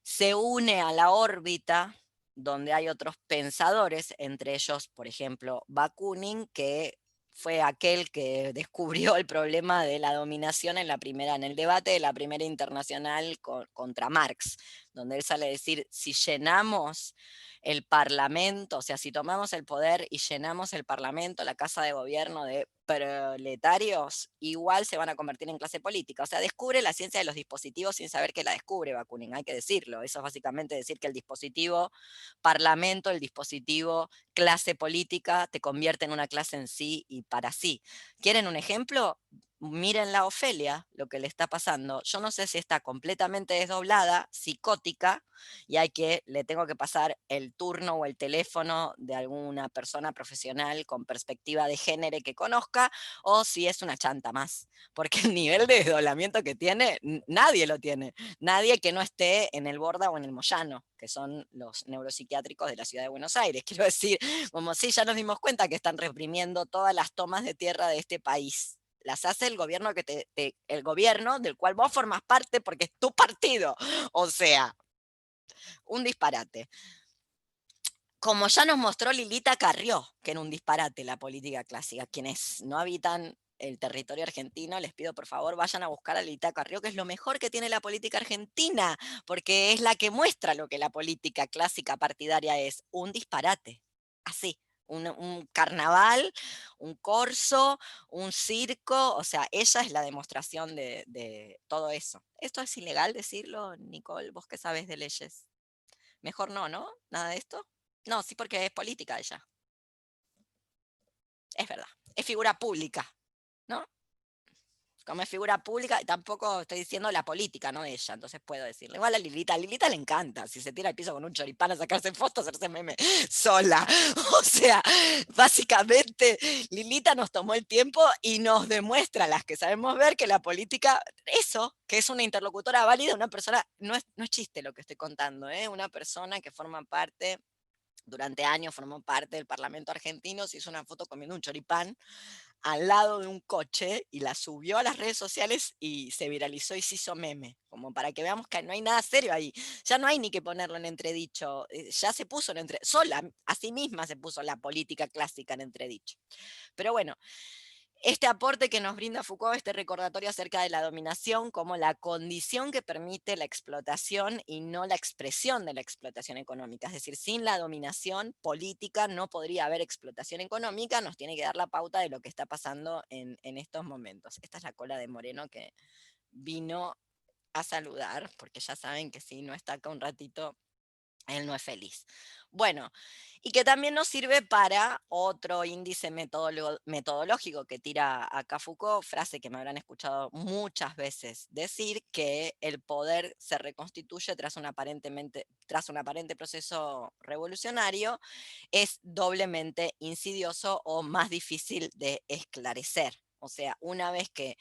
se une a la órbita donde hay otros pensadores, entre ellos, por ejemplo, Bakunin, que fue aquel que descubrió el problema de la dominación en el debate de la primera internacional contra Marx, donde él sale a decir, si llenamos el parlamento, o sea, si tomamos el poder y llenamos el parlamento, la casa de gobierno de proletarios, igual se van a convertir en clase política. O sea, descubre la ciencia de los dispositivos sin saber que la descubre Bakunin, hay que decirlo. Eso es básicamente decir que el dispositivo parlamento, el dispositivo clase política, te convierte en una clase en sí y para sí. ¿Quieren un ejemplo? Miren la Ofelia, lo que le está pasando. Yo no sé si está completamente desdoblada, psicótica, y le tengo que pasar el turno o el teléfono de alguna persona profesional con perspectiva de género que conozca, o si es una chanta más, porque el nivel de desdoblamiento que tiene, nadie lo tiene, nadie que no esté en el Borda o en el Moyano, que son los neuropsiquiátricos de la ciudad de Buenos Aires. Quiero decir, como si ya nos dimos cuenta que están reprimiendo todas las tomas de tierra de este país. Las hace el gobierno el gobierno del cual vos formas parte porque es tu partido. O sea, un disparate. Como ya nos mostró Lilita Carrió, que era un disparate la política clásica. Quienes no habitan el territorio argentino, les pido por favor vayan a buscar a Lilita Carrió, que es lo mejor que tiene la política argentina, porque es la que muestra lo que la política clásica partidaria es, un disparate. Así. Un carnaval, un corso, un circo, o sea, ella es la demostración de todo eso. ¿Esto es ilegal decirlo, Nicole? ¿Vos qué sabes de leyes? Mejor no, ¿no? ¿Nada de esto? No, sí, porque es política ella. Es verdad. Es figura pública, ¿no? Como es figura pública, tampoco estoy diciendo la política, no ella, entonces puedo decirle. Igual a Lilita le encanta, si se tira al piso con un choripán a sacarse fotos, hacerse meme sola. O sea, básicamente Lilita nos tomó el tiempo y nos demuestra, las que sabemos ver, que la política, eso, que es una interlocutora válida, una persona, no es chiste lo que estoy contando, una persona que forma parte, durante años formó parte del Parlamento argentino, se hizo una foto comiendo un choripán al lado de un coche y la subió a las redes sociales y se viralizó y se hizo meme, como para que veamos que no hay nada serio ahí. Ya no hay ni que ponerlo en entredicho, ya se puso en entredicho, sola, a sí misma se puso la política clásica en entredicho. Pero bueno, este aporte que nos brinda Foucault, este recordatorio acerca de la dominación como la condición que permite la explotación y no la expresión de la explotación económica. Es decir, sin la dominación política no podría haber explotación económica, nos tiene que dar la pauta de lo que está pasando en estos momentos. Esta es la cola de Moreno que vino a saludar, porque ya saben que si no está acá un ratito, él no es feliz. Bueno, y que también nos sirve para otro índice metodológico que tira acá Foucault, frase que me habrán escuchado muchas veces decir, que el poder se reconstituye tras un aparente proceso revolucionario, es doblemente insidioso o más difícil de esclarecer. O sea, una vez que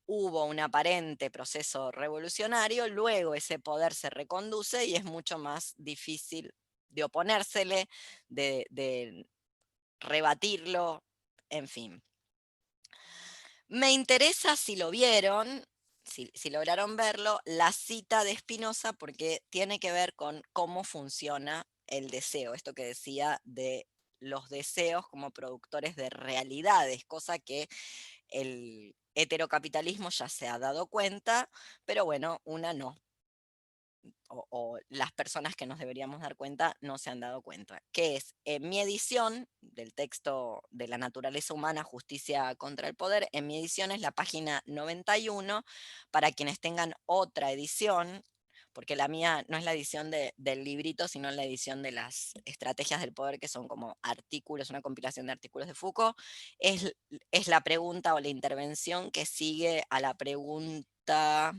hubo un aparente proceso revolucionario, luego ese poder se reconduce y es mucho más difícil de oponérsele, de rebatirlo, en fin. Me interesa, si lo vieron, si lograron verlo, la cita de Spinoza, porque tiene que ver con cómo funciona el deseo, esto que decía de los deseos como productores de realidades, cosa que el heterocapitalismo ya se ha dado cuenta, pero bueno, una no. O las personas que nos deberíamos dar cuenta no se han dado cuenta, que es en mi edición del texto de la naturaleza humana, justicia contra el poder, en mi edición es la página 91, para quienes tengan otra edición, porque la mía no es la edición del librito, sino la edición de las estrategias del poder, que son como artículos, una compilación de artículos de Foucault, es la pregunta o la intervención que sigue a la pregunta.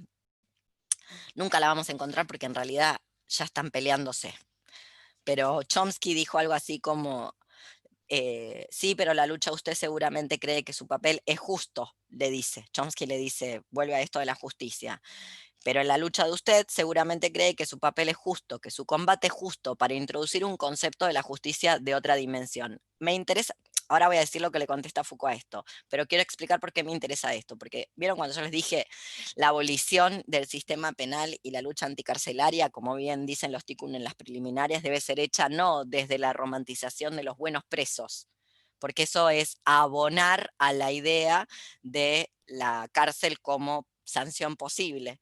Nunca la vamos a encontrar porque en realidad ya están peleándose. Pero Chomsky dijo algo así como, sí, pero la lucha usted seguramente cree que su papel es justo, le dice. Chomsky le dice, vuelve a esto de la justicia. Pero en la lucha de usted seguramente cree que su papel es justo, que su combate es justo para introducir un concepto de la justicia de otra dimensión. Me interesa, ahora voy a decir lo que le contesta Foucault a esto, pero quiero explicar por qué me interesa esto, porque vieron cuando yo les dije la abolición del sistema penal y la lucha anticarcelaria, como bien dicen los Tikkun en las preliminares, debe ser hecha no desde la romantización de los buenos presos, porque eso es abonar a la idea de la cárcel como sanción posible,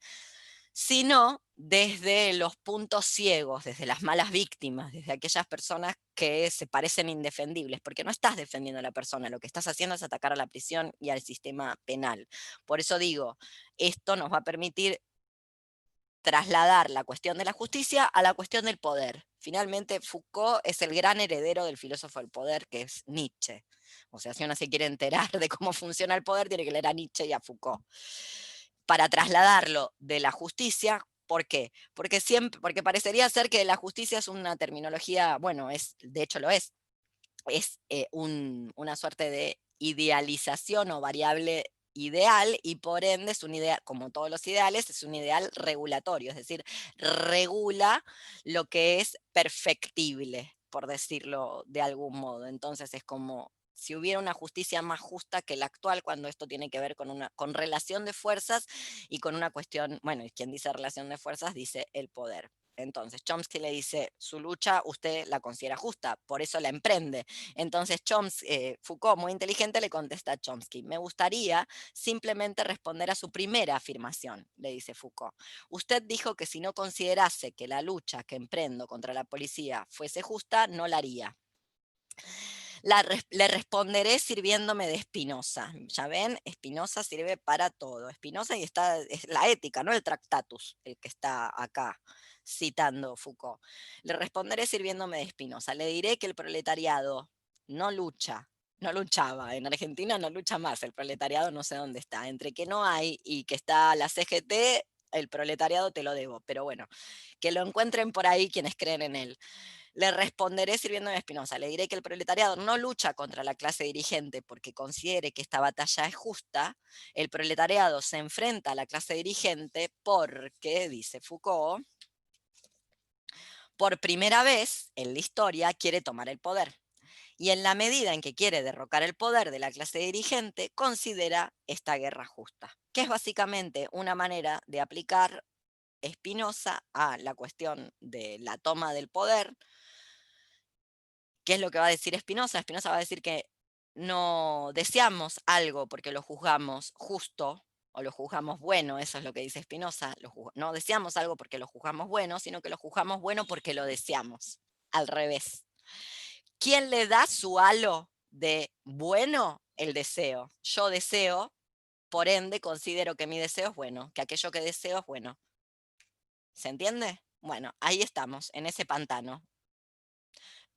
sino desde los puntos ciegos, desde las malas víctimas, desde aquellas personas que se parecen indefendibles, porque no estás defendiendo a la persona, lo que estás haciendo es atacar a la prisión y al sistema penal. Por eso digo, esto nos va a permitir trasladar la cuestión de la justicia a la cuestión del poder. Finalmente, Foucault es el gran heredero del filósofo del poder, que es Nietzsche. O sea, si uno se quiere enterar de cómo funciona el poder, tiene que leer a Nietzsche y a Foucault. Para trasladarlo de la justicia, ¿por qué? Porque parecería ser que la justicia es una terminología, bueno, de hecho lo es una suerte de idealización o variable ideal, y por ende es un ideal, como todos los ideales, es un ideal regulatorio, es decir, regula lo que es perfectible, por decirlo de algún modo. Entonces es como si hubiera una justicia más justa que la actual, cuando esto tiene que ver con relación de fuerzas y con una cuestión, bueno, y quien dice relación de fuerzas dice el poder. Entonces Chomsky le dice, su lucha usted la considera justa, por eso la emprende. Entonces Foucault, muy inteligente, le contesta a Chomsky, me gustaría simplemente responder a su primera afirmación, le dice Foucault. Usted dijo que si no considerase que la lucha que emprendo contra la policía fuese justa, no la haría. Le responderé sirviéndome de Spinoza. Ya ven, Spinoza sirve para todo. Spinoza y es la ética, no el Tractatus, el que está acá citando Foucault. Le responderé sirviéndome de Spinoza. Le diré que el proletariado no luchaba. En Argentina no lucha más. El proletariado no sé dónde está. Entre que no hay y que está la CGT, el proletariado te lo debo. Pero bueno, que lo encuentren por ahí quienes creen en él. Le responderé sirviéndome de Spinoza. Le diré que el proletariado no lucha contra la clase dirigente porque considere que esta batalla es justa. El proletariado se enfrenta a la clase dirigente porque, dice Foucault, por primera vez en la historia quiere tomar el poder. Y en la medida en que quiere derrocar el poder de la clase dirigente, considera esta guerra justa, que es básicamente una manera de aplicar Spinoza a la cuestión de la toma del poder. ¿Qué es lo que va a decir Spinoza? Spinoza va a decir que no deseamos algo porque lo juzgamos justo o lo juzgamos bueno, eso es lo que dice Spinoza. No deseamos algo porque lo juzgamos bueno, sino que lo juzgamos bueno porque lo deseamos. Al revés. ¿Quién le da su halo de bueno? El deseo. Yo deseo, por ende considero que mi deseo es bueno, que aquello que deseo es bueno. ¿Se entiende? Bueno, ahí estamos, en ese pantano.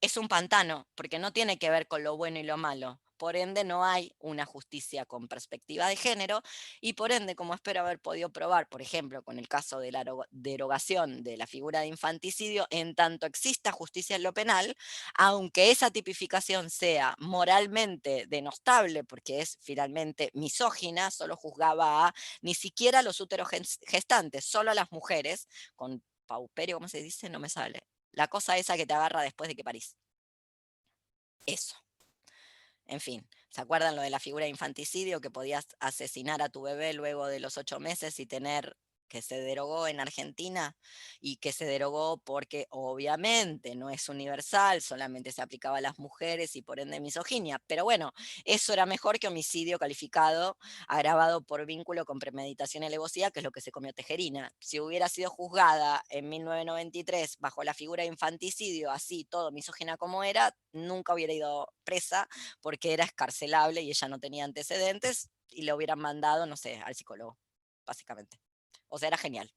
Es un pantano, porque no tiene que ver con lo bueno y lo malo. Por ende, no hay una justicia con perspectiva de género y por ende, como espero haber podido probar, por ejemplo, con el caso de la derogación de la figura de infanticidio, en tanto exista justicia en lo penal, aunque esa tipificación sea moralmente denostable, porque es finalmente misógina, solo juzgaba a ni siquiera los úteros gestantes, solo a las mujeres, con pauperio, ¿cómo se dice? No me sale. La cosa esa que te agarra después de que parís. Eso. En fin, ¿se acuerdan lo de la figura de infanticidio? Que podías asesinar a tu bebé luego de los 8 meses y tener, que se derogó en Argentina, y que se derogó porque obviamente no es universal, solamente se aplicaba a las mujeres y por ende misoginia. Pero bueno, eso era mejor que homicidio calificado, agravado por vínculo con premeditación y alevosía, que es lo que se comió Tejerina. Si hubiera sido juzgada en 1993 bajo la figura de infanticidio, así todo misógina como era, nunca hubiera ido presa porque era escarcelable y ella no tenía antecedentes y le hubieran mandado, no sé, al psicólogo, básicamente. O sea, era genial.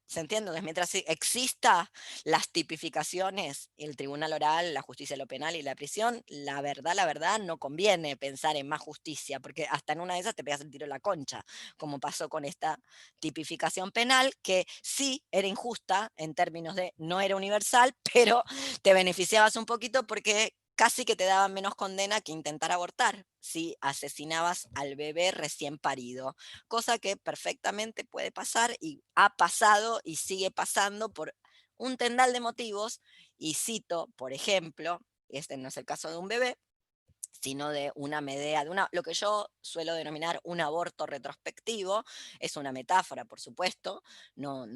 ¿Se entiende? Entonces, mientras exista las tipificaciones, el tribunal oral, la justicia, lo penal y la prisión, la verdad, no conviene pensar en más justicia, porque hasta en una de esas te pegas el tiro en la concha, como pasó con esta tipificación penal, que sí era injusta en términos de no era universal, pero te beneficiabas un poquito porque casi que te daban menos condena que intentar abortar si asesinabas al bebé recién parido, cosa que perfectamente puede pasar y ha pasado y sigue pasando por un tendal de motivos, y cito, por ejemplo, este no es el caso de un bebé, sino de una medea, lo que yo suelo denominar un aborto retrospectivo. Es una metáfora, por supuesto, no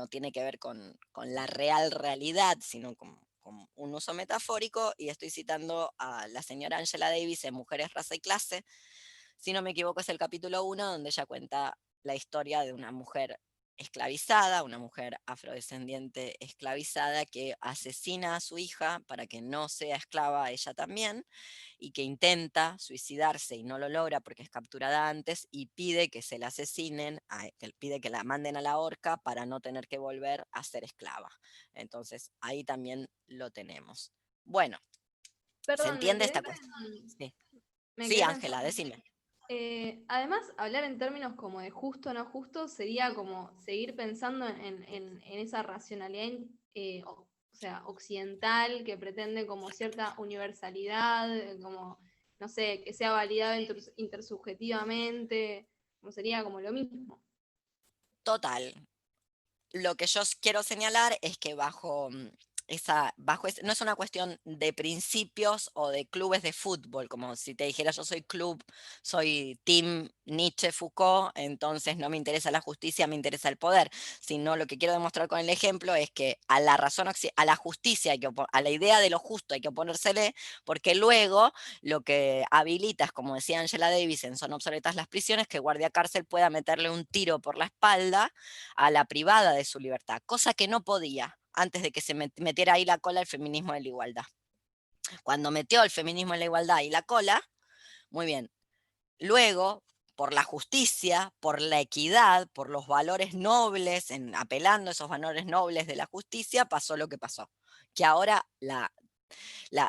tiene que ver con la real realidad, sino con un uso metafórico, y estoy citando a la señora Angela Davis en Mujeres, Raza y Clase. Si no me equivoco, es el capítulo 1, donde ella cuenta la historia de una mujer esclavizada, una mujer afrodescendiente esclavizada que asesina a su hija para que no sea esclava ella también, y que intenta suicidarse y no lo logra porque es capturada antes y pide que se la asesinen, pide que la manden a la horca para no tener que volver a ser esclava. Entonces ahí también lo tenemos. Bueno, ¿se Perdón, entiende esta cuestión? Sí, me sí, quedé Ángela, pensando. decime. Además, hablar en términos como de justo o no justo sería como seguir pensando en esa racionalidad, o sea, occidental, que pretende como cierta universalidad, como, no sé, que sea validado intersubjetivamente, como sería como lo mismo. Total. Lo que yo quiero señalar es que no es una cuestión de principios o de clubes de fútbol, como si te dijera yo soy team Nietzsche Foucault, entonces no me interesa la justicia, me interesa el poder, sino lo que quiero demostrar con el ejemplo es que a la razón, a la justicia, a la idea de lo justo hay que oponérsele, porque luego lo que habilita es, como decía Angela Davis en Son obsoletas las prisiones, que guardia cárcel pueda meterle un tiro por la espalda a la privada de su libertad, cosa que no podía antes de que se metiera ahí la cola el feminismo de la igualdad. cuando metió el feminismo en la igualdad y la cola, muy bien. Luego, por la justicia, por la equidad, por los valores nobles, apelando a esos valores nobles de la justicia, pasó lo que pasó. Que ahora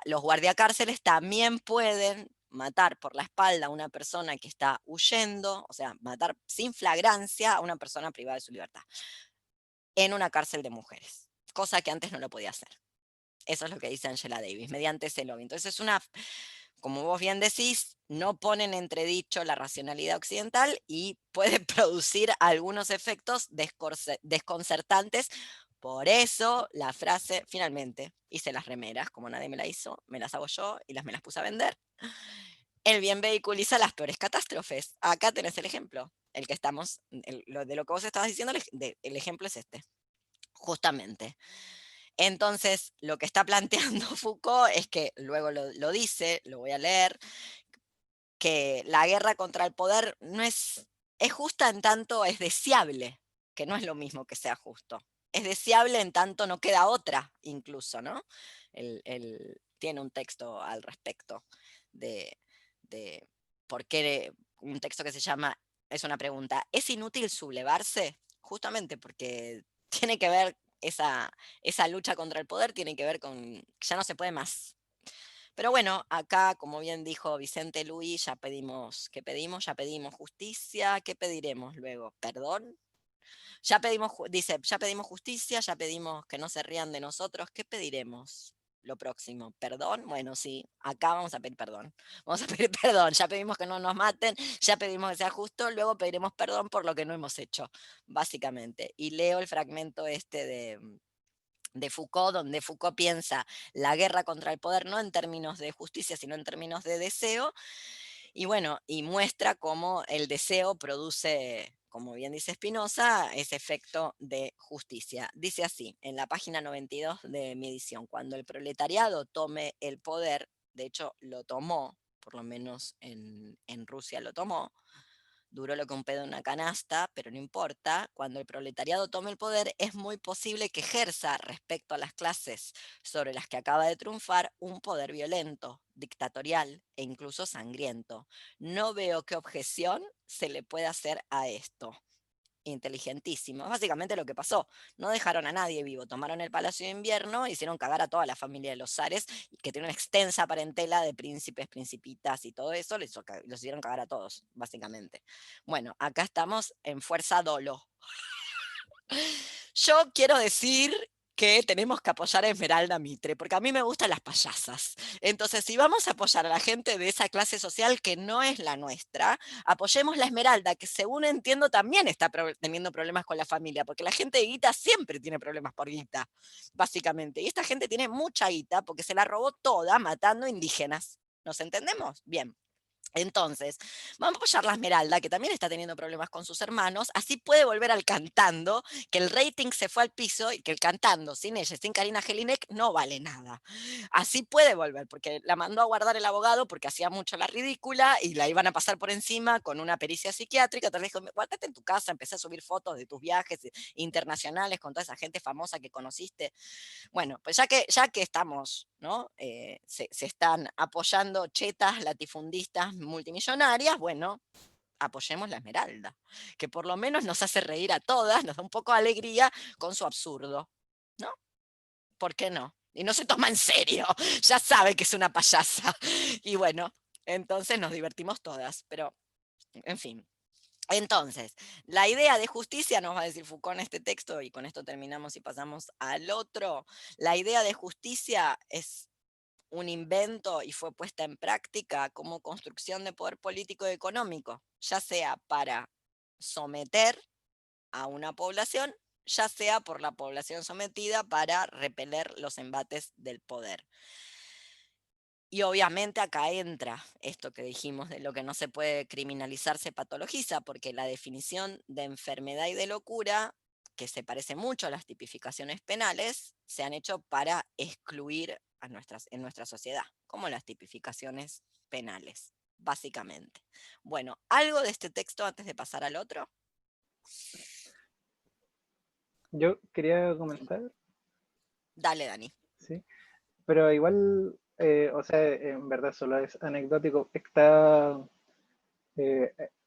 los guardiacárceles también pueden matar por la espalda a una persona que está huyendo, o sea, matar sin flagrancia a una persona privada de su libertad, en una cárcel de mujeres, cosa que antes no lo podía hacer. Eso es lo que dice Angela Davis, mediante ese lobby. Entonces, como vos bien decís, no pone en entredicho la racionalidad occidental y puede producir algunos efectos desconcertantes. Por eso la frase, finalmente, hice las remeras, como nadie me la hizo, me las hago yo y me las puse a vender. El bien vehiculiza las peores catástrofes. Acá tenés el ejemplo. El que estamos, de lo que vos estabas diciendo, el ejemplo es este, justamente. Entonces, lo que está planteando Foucault es que, luego lo dice, lo voy a leer, que la guerra contra el poder no es justa en tanto es deseable, que no es lo mismo que sea justo. Es deseable en tanto no queda otra, incluso, ¿no? Tiene un texto al respecto de por qué, un texto que se llama, es una pregunta, ¿es inútil sublevarse? Justamente porque tiene que ver, esa lucha contra el poder tiene que ver con que ya no se puede más. Pero bueno, acá, como bien dijo Vicente Luis, ya pedimos, ¿qué pedimos? Ya pedimos justicia, ¿qué pediremos luego? ¿Perdón? Ya pedimos, dice, ya pedimos justicia, ya pedimos que no se rían de nosotros, ¿qué pediremos? Lo próximo, ¿perdón? Bueno, sí, acá vamos a pedir perdón. Vamos a pedir perdón, ya pedimos que no nos maten, ya pedimos que sea justo, luego pediremos perdón por lo que no hemos hecho, básicamente. Y leo el fragmento este de Foucault, donde Foucault piensa la guerra contra el poder no en términos de justicia, sino en términos de deseo, y bueno, y muestra cómo el deseo produce, como bien dice Spinoza, ese efecto de justicia. Dice así, en la página 92 de mi edición, cuando el proletariado tome el poder, de hecho lo tomó, por lo menos en Rusia lo tomó, duró lo que un pedo en una canasta, pero no importa, cuando el proletariado tome el poder es muy posible que ejerza respecto a las clases sobre las que acaba de triunfar un poder violento, dictatorial e incluso sangriento. No veo qué objeción se le puede hacer a esto. Inteligentísimo. Básicamente lo que pasó. No dejaron a nadie vivo. Tomaron el Palacio de Invierno, hicieron cagar a toda la familia de los zares, que tiene una extensa parentela de príncipes, principitas y todo eso, los hicieron cagar a todos, básicamente. Bueno, acá estamos en fuerza dolo. Yo quiero decir que tenemos que apoyar a Esmeralda Mitre, porque a mí me gustan las payasas. Entonces, si vamos a apoyar a la gente de esa clase social que no es la nuestra, apoyemos la Esmeralda, que según entiendo también está teniendo problemas con la familia, porque la gente de guita siempre tiene problemas por guita, básicamente. Y esta gente tiene mucha guita porque se la robó toda matando indígenas. ¿Nos entendemos? Bien. Entonces, vamos a apoyar la Esmeralda, que también está teniendo problemas con sus hermanos, así puede volver al cantando, que el rating se fue al piso y que el cantando sin ella, sin Karina Jelinek, no vale nada. Así puede volver, porque la mandó a guardar el abogado porque hacía mucho la ridícula y la iban a pasar por encima con una pericia psiquiátrica. Entonces dijo, guárdate en tu casa, empecé a subir fotos de tus viajes internacionales con toda esa gente famosa que conociste. Bueno, pues ya que estamos, ¿no? Se están apoyando chetas latifundistas multimillonarias, bueno, apoyemos la Esmeralda, que por lo menos nos hace reír a todas, nos da un poco de alegría con su absurdo, ¿no? ¿Por qué no? Y no se toma en serio, ya sabe que es una payasa. Y bueno, entonces nos divertimos todas, pero en fin. Entonces, la idea de justicia, nos va a decir Foucault en este texto, y con esto terminamos y pasamos al otro, la idea de justicia es un invento y fue puesta en práctica como construcción de poder político y económico, ya sea para someter a una población, ya sea por la población sometida para repeler los embates del poder. Y obviamente acá entra esto que dijimos de lo que no se puede criminalizar se patologiza, porque la definición de enfermedad y de locura, que se parece mucho a las tipificaciones penales, se han hecho para excluir en nuestra sociedad, como las tipificaciones penales, básicamente. Bueno, ¿algo de este texto antes de pasar al otro? Yo quería comentar, Dale, Dani. sí, pero igual o sea, en verdad solo es anecdótico. Está,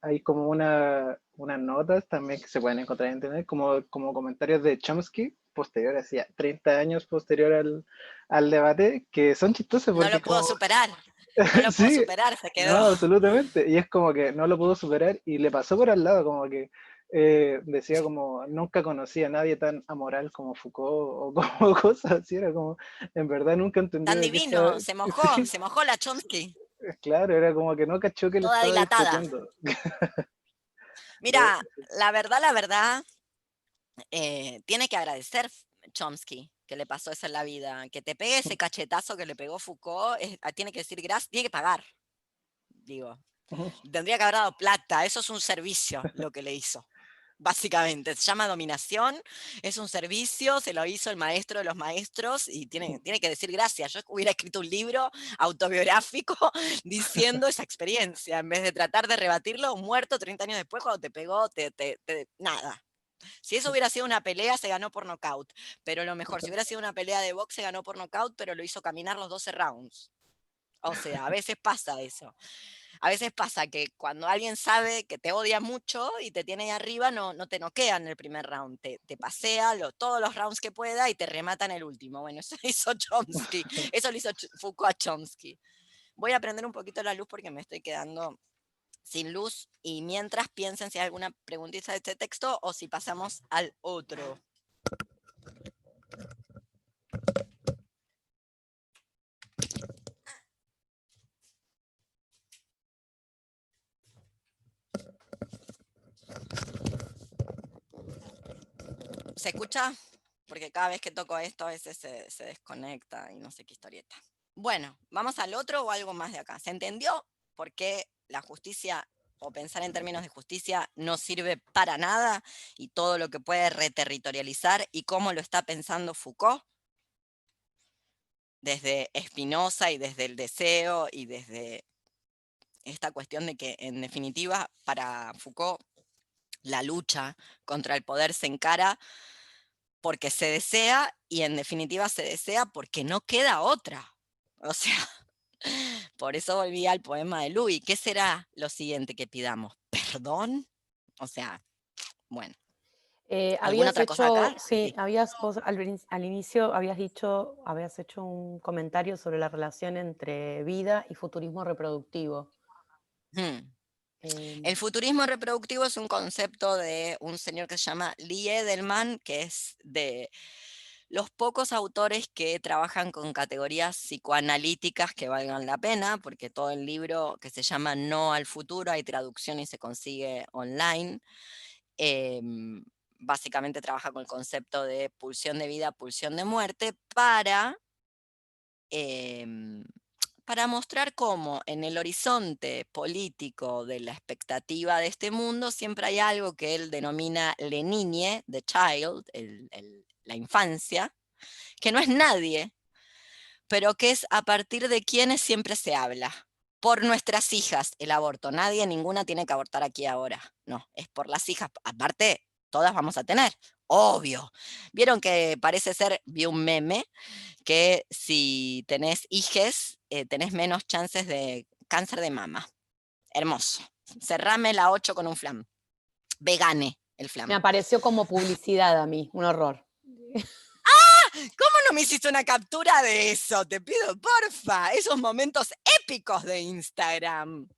hay como unas notas también que se pueden encontrar en internet, como comentarios de Chomsky, posterior, hacía 30 años posterior al debate, que son chistosos No lo porque pudo como, superar. No lo pudo sí, superar, se no, quedó. absolutamente. Y es como que no lo pudo superar y le pasó por al lado, como que decía como, nunca conocí a nadie tan amoral como Foucault o como cosas así, era como, en verdad nunca entendió Tan de qué estaba, divino, sí, se mojó la Chomsky, claro, era como que no cachó que le toda estaba dilatada. discutiendo. De- Mira, la verdad, tiene que agradecer Chomsky que le pasó eso en la vida. Que te pegue ese cachetazo que le pegó Foucault, tiene que decir gracias, tiene que pagar, digo. Tendría que haber dado plata, eso es un servicio lo que le hizo. Básicamente, se llama dominación, es un servicio, se lo hizo el maestro de los maestros y tiene que decir gracias. Yo hubiera escrito un libro autobiográfico diciendo esa experiencia, en vez de tratar de rebatirlo, muerto 30 años después cuando te pegó, nada. Si eso hubiera sido una pelea, se ganó por nocaut. Pero lo mejor, si hubiera sido una pelea de box, se ganó por nocaut, pero lo hizo caminar los 12 rounds. O sea, a veces pasa eso. A veces pasa que cuando alguien sabe que te odia mucho y te tiene ahí arriba, no te noquea en el primer round, te pasea todos los rounds que pueda y te remata en el último. Bueno, eso hizo Chomsky, eso lo hizo Foucault a Chomsky. Voy a prender un poquito la luz porque me estoy quedando sin luz y mientras piensen si hay alguna preguntita de este texto o si pasamos al otro. ¿Se escucha? Porque cada vez que toco esto a veces se desconecta y no sé qué historieta. Bueno, ¿vamos al otro o algo más de acá? ¿Se entendió por qué la justicia o pensar en términos de justicia no sirve para nada y todo lo que puede reterritorializar y cómo lo está pensando Foucault? Desde Spinoza y desde el deseo y desde esta cuestión de que en definitiva para Foucault la lucha contra el poder se encara porque se desea y en definitiva se desea porque no queda otra. O sea, por eso volví al poema de Louis. ¿Qué será lo siguiente que pidamos? ¿Perdón? O sea, bueno. ¿Alguna Habías otra cosa acá? hecho, sí, Sí. vos al inicio habías hecho un comentario sobre la relación entre vida y futurismo reproductivo. Hmm. Eh, El futurismo reproductivo es un concepto de un señor que se llama Lee Edelman, que es de los pocos autores que trabajan con categorías psicoanalíticas que valgan la pena, porque todo el libro que se llama No al futuro, hay traducción y se consigue online. Básicamente trabaja con el concepto de pulsión de vida, pulsión de muerte, para mostrar cómo en el horizonte político de la expectativa de este mundo siempre hay algo que él denomina le niñe, the child, la infancia, que no es nadie, pero que es a partir de quienes siempre se habla. Por nuestras hijas, el aborto. Nadie, ninguna tiene que abortar aquí ahora. No, es por las hijas. Aparte, todas vamos a tener. Obvio. Vieron que parece ser, vi un meme, que si tenés hijes, tenés menos chances de cáncer de mama. Hermoso. Cerrame la 8 con un flam. Vegane el me flam. apareció como publicidad a mí, un horror. ¿Cómo no me hiciste una captura de eso? Te pido, porfa, esos momentos épicos de Instagram.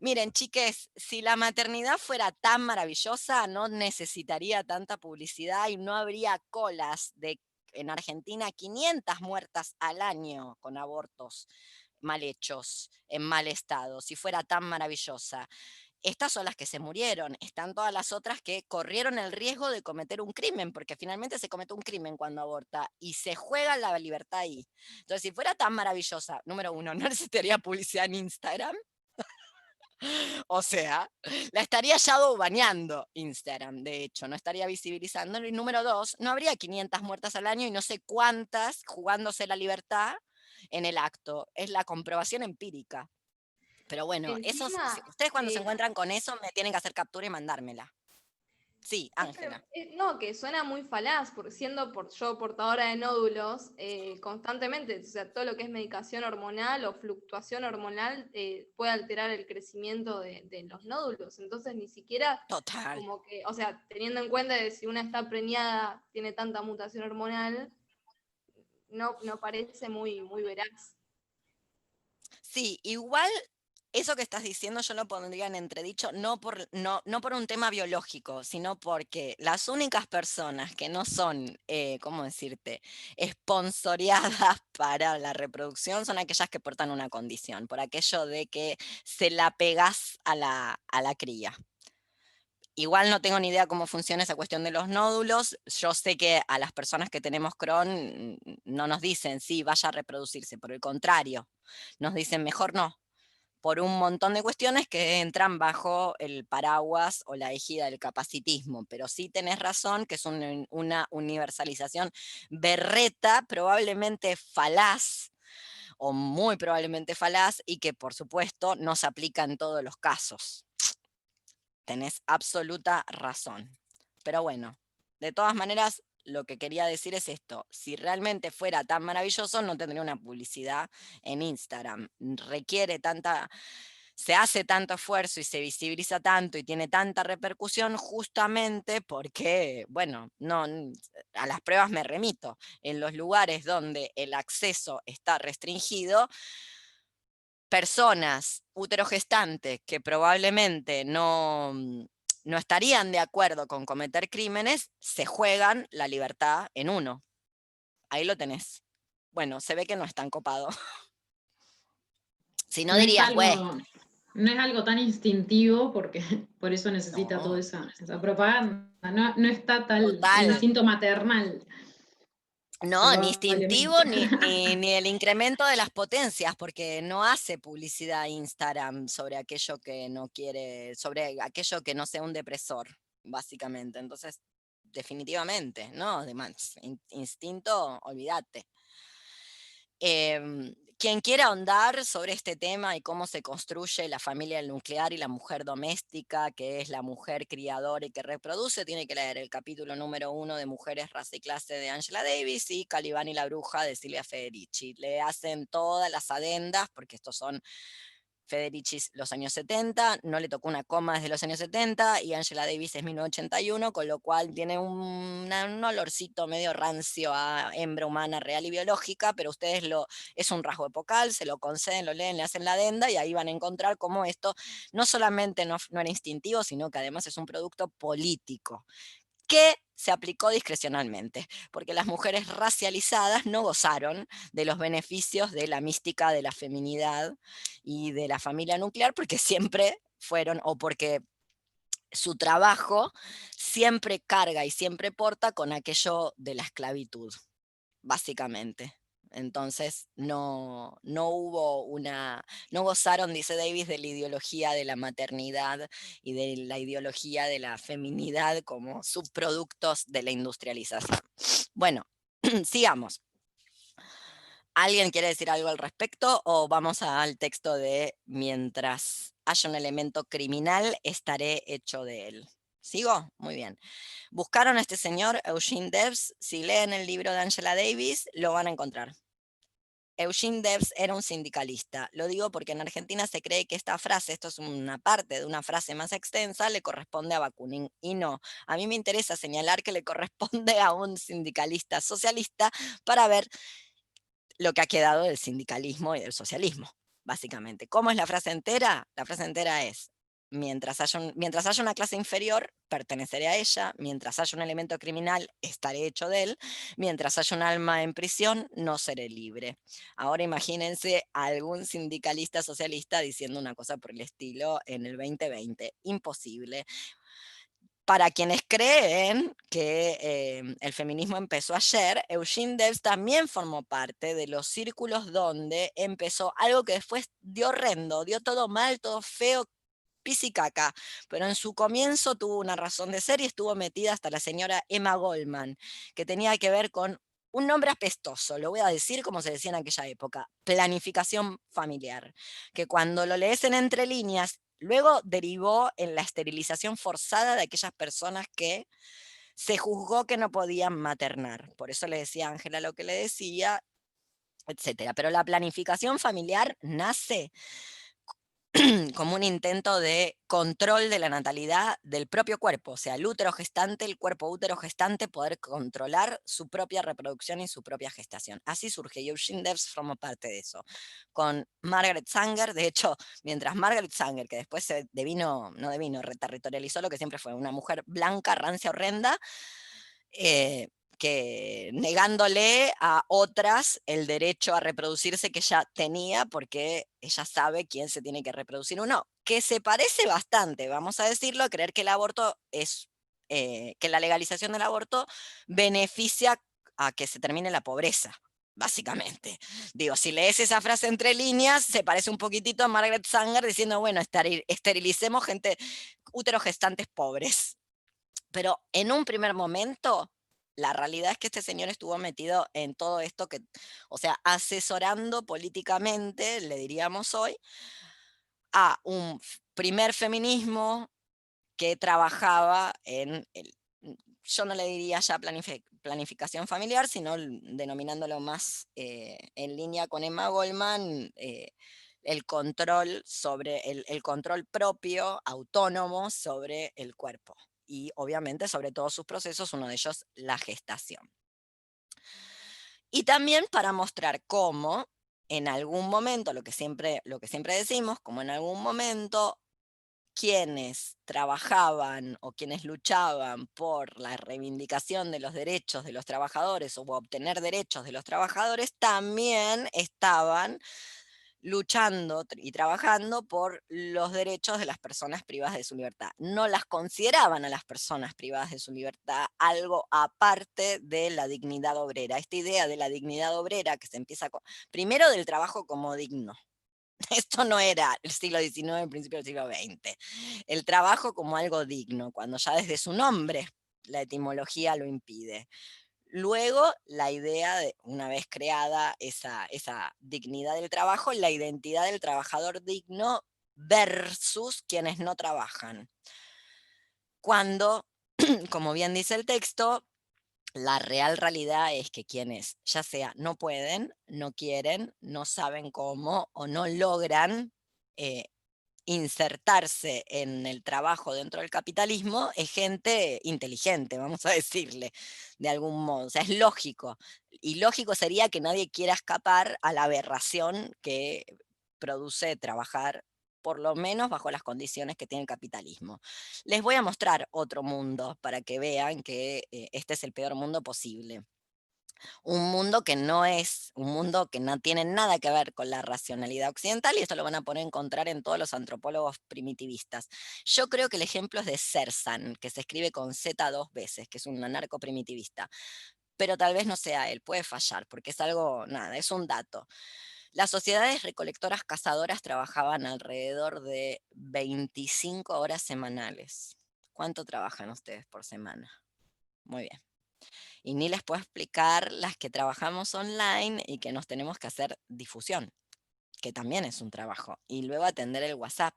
Miren, chiques, si la maternidad fuera tan maravillosa, no necesitaría tanta publicidad y no habría colas de, en Argentina, 500 muertas al año con abortos mal hechos, en mal estado, si fuera tan maravillosa. Estas son las que se murieron, están todas las otras que corrieron el riesgo de cometer un crimen, porque finalmente se comete un crimen cuando aborta y se juega la libertad ahí. Entonces, si fuera tan maravillosa, número uno, no necesitaría publicidad en Instagram. O sea, la estaría shadowbaneando Instagram, de hecho, no estaría visibilizándolo. Y número dos, no habría 500 muertas al año y no sé cuántas jugándose la libertad en el acto. Es la comprobación empírica. Pero bueno, Encima, ustedes cuando se encuentran con eso me tienen que hacer captura y mandármela. Sí, Ángela. No, que suena muy falaz, porque siendo yo portadora de nódulos, constantemente, o sea, todo lo que es medicación hormonal o fluctuación hormonal puede alterar el crecimiento de los nódulos. Entonces, ni siquiera Total. como que, o sea, teniendo en cuenta que si una está preñada, tiene tanta mutación hormonal, no parece muy, muy veraz. Sí, igual eso que estás diciendo yo lo pondría en entredicho, no por un tema biológico, sino porque las únicas personas que no son, ¿cómo decirte?, esponsoreadas para la reproducción son aquellas que portan una condición, por aquello de que se la pegás a la cría. Igual no tengo ni idea cómo funciona esa cuestión de los nódulos. Yo sé que a las personas que tenemos Crohn no nos dicen, sí, vaya a reproducirse. Por el contrario, nos dicen, mejor no. Por un montón de cuestiones que entran bajo el paraguas o la égida del capacitismo. Pero sí tenés razón que es una universalización berreta, probablemente falaz, o muy probablemente falaz, y que por supuesto no se aplica en todos los casos. Tenés absoluta razón. Pero bueno, de todas maneras, lo que quería decir es esto. Si realmente fuera tan maravilloso, no tendría una publicidad en Instagram. Se hace tanto esfuerzo y se visibiliza tanto y tiene tanta repercusión justamente porque, bueno, a las pruebas me remito. En los lugares donde el acceso está restringido, personas uterogestantes que probablemente no estarían de acuerdo con cometer crímenes, se juegan la libertad en uno. Ahí lo tenés. Bueno, se ve que no es tan copado. Si no No es dirías, güey. no es algo tan instintivo, porque por eso necesita No. toda esa propaganda. No está tal Total. el instinto maternal. No, ni instintivo, Probablemente. ni el incremento de las potencias, porque no hace publicidad Instagram sobre aquello que no quiere, sobre aquello que no sea un depresor, básicamente. Entonces, definitivamente, ¿no? Instinto, olvídate. Quien quiera ahondar sobre este tema y cómo se construye la familia nuclear y la mujer doméstica, que es la mujer criadora y que reproduce, tiene que leer el capítulo número 1 de Mujeres, Raza y Clase de Angela Davis y Calibán y la Bruja de Silvia Federici. Le hacen todas las adendas, porque estos son Federici los años 70, no le tocó una coma desde los años 70, y Angela Davis es 1981, con lo cual tiene un olorcito medio rancio a hembra humana real y biológica, pero ustedes es un rasgo epocal, se lo conceden, lo leen, le hacen la adenda, y ahí van a encontrar cómo esto no solamente no era instintivo, sino que además es un producto político, que se aplicó discrecionalmente, porque las mujeres racializadas no gozaron de los beneficios de la mística de la feminidad y de la familia nuclear, porque siempre fueron, o porque su trabajo siempre carga y siempre porta con aquello de la esclavitud, básicamente. Entonces no gozaron, dice Davis, de la ideología de la maternidad y de la ideología de la feminidad como subproductos de la industrialización. Bueno, sigamos. ¿Alguien quiere decir algo al respecto o vamos al texto de mientras haya un elemento criminal, estaré hecho de él? ¿Sigo? Muy bien. Buscaron a este señor, Eugene Debs. Si leen el libro de Angela Davis, lo van a encontrar. Eugene Debs era un sindicalista. Lo digo porque en Argentina se cree que esta frase, esto es una parte de una frase más extensa, le corresponde a Bakunin. Y no, a mí me interesa señalar que le corresponde a un sindicalista socialista para ver lo que ha quedado del sindicalismo y del socialismo, básicamente. ¿Cómo es la frase entera? La frase entera es: mientras haya una clase inferior, perteneceré a ella; mientras haya un elemento criminal, estaré hecho de él; mientras haya un alma en prisión, no seré libre. Ahora imagínense a algún sindicalista socialista diciendo una cosa por el estilo en el 2020. Imposible. Para quienes creen que el feminismo empezó ayer, Eugene Debs también formó parte de los círculos donde empezó algo que después dio horrendo, dio todo mal, todo feo, pis y caca, pero en su comienzo tuvo una razón de ser y estuvo metida hasta la señora Emma Goldman, que tenía que ver con un nombre apestoso, lo voy a decir como se decía en aquella época: planificación familiar, que cuando lo lees en entre líneas Luego derivó en la esterilización forzada de aquellas personas que se juzgó que no podían maternar. Por eso le decía a Ángela lo que le decía, etcétera. Pero la planificación familiar nace como un intento de control de la natalidad del propio cuerpo, o sea, el útero gestante, el cuerpo útero gestante, poder controlar su propia reproducción y su propia gestación. Así surge Eugene Debs, formó parte de eso. Con Margaret Sanger, de hecho, mientras Margaret Sanger, que después se reterritorializó lo que siempre fue una mujer blanca, rancia, horrenda, que negándole a otras el derecho a reproducirse que ella tenía, porque ella sabe quién se tiene que reproducir o no, que se parece bastante, vamos a decirlo, a creer que el aborto es, que la legalización del aborto beneficia a que se termine la pobreza, básicamente. Digo, si lees esa frase entre líneas, se parece un poquitito a Margaret Sanger diciendo, bueno, esterilicemos gente, úteros gestantes pobres. Pero en un primer momento, la realidad es que este señor estuvo metido en todo esto que, o sea, asesorando políticamente, le diríamos hoy, a un primer feminismo que trabajaba en, yo no le diría ya planificación familiar, sino denominándolo más en línea con Emma Goldman, el control sobre el control propio, autónomo sobre el cuerpo. Y obviamente sobre todos sus procesos, uno de ellos la gestación. Y también para mostrar cómo en algún momento, lo que siempre decimos, como en algún momento quienes trabajaban o quienes luchaban por la reivindicación de los derechos de los trabajadores o obtener derechos de los trabajadores, también estaban luchando y trabajando por los derechos de las personas privadas de su libertad. No las consideraban a las personas privadas de su libertad algo aparte de la dignidad obrera. Esta idea de la dignidad obrera que se empieza primero del trabajo como digno. Esto no era el siglo XIX, el principio del siglo XX. El trabajo como algo digno, cuando ya desde su nombre la etimología lo impide. Luego, la idea de, una vez creada esa dignidad del trabajo, la identidad del trabajador digno versus quienes no trabajan. Cuando, como bien dice el texto, la real realidad es que quienes ya sea no pueden, no quieren, no saben cómo o no logran insertarse en el trabajo dentro del capitalismo es gente inteligente, vamos a decirle, de algún modo. O sea, es lógico. Y lógico sería que nadie quiera escapar a la aberración que produce trabajar, por lo menos bajo las condiciones que tiene el capitalismo. Les voy a mostrar otro mundo para que vean que este es el peor mundo posible. Un mundo que no tiene nada que ver con la racionalidad occidental, y esto lo van a poder encontrar en todos los antropólogos primitivistas. Yo creo que el ejemplo es de Zerzan, que se escribe con Z 2 veces, que es un anarco primitivista, pero tal vez no sea él, puede fallar, porque es algo, nada, es un dato. Las sociedades recolectoras cazadoras trabajaban alrededor de 25 horas semanales. ¿Cuánto trabajan ustedes por semana? Muy bien. Y ni les puedo explicar las que trabajamos online y que nos tenemos que hacer difusión, que también es un trabajo. Y luego atender el WhatsApp,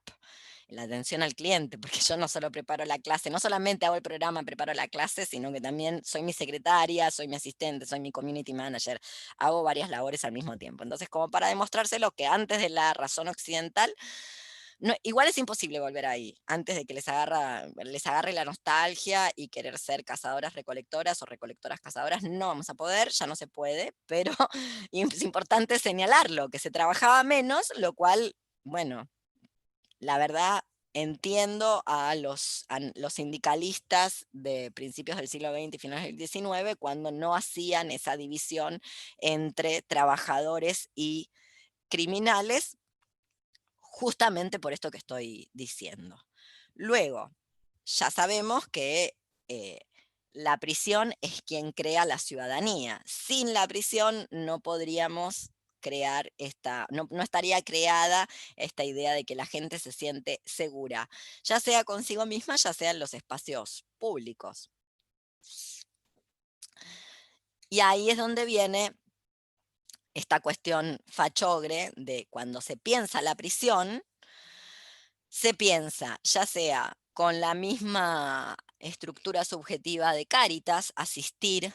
la atención al cliente, porque yo no solo preparo la clase, no solamente hago el programa, preparo la clase, sino que también soy mi secretaria, soy mi asistente, soy mi community manager, hago varias labores al mismo tiempo. Entonces, como para demostrárselo que antes de la razón occidental, no, igual es imposible volver ahí, antes de que les agarre la nostalgia y querer ser cazadoras recolectoras o recolectoras cazadoras, no vamos a poder, ya no se puede, pero es importante señalarlo, que se trabajaba menos, lo cual, bueno, la verdad entiendo a los sindicalistas de principios del siglo XX y finales del XIX cuando no hacían esa división entre trabajadores y criminales, justamente por esto que estoy diciendo. Luego, ya sabemos que la prisión es quien crea la ciudadanía. Sin la prisión no podríamos crear no estaría creada esta idea de que la gente se siente segura, ya sea consigo misma, ya sea en los espacios públicos. Y ahí es donde viene esta cuestión fachogre de cuando se piensa la prisión, se piensa, ya sea con la misma estructura subjetiva de Cáritas, asistir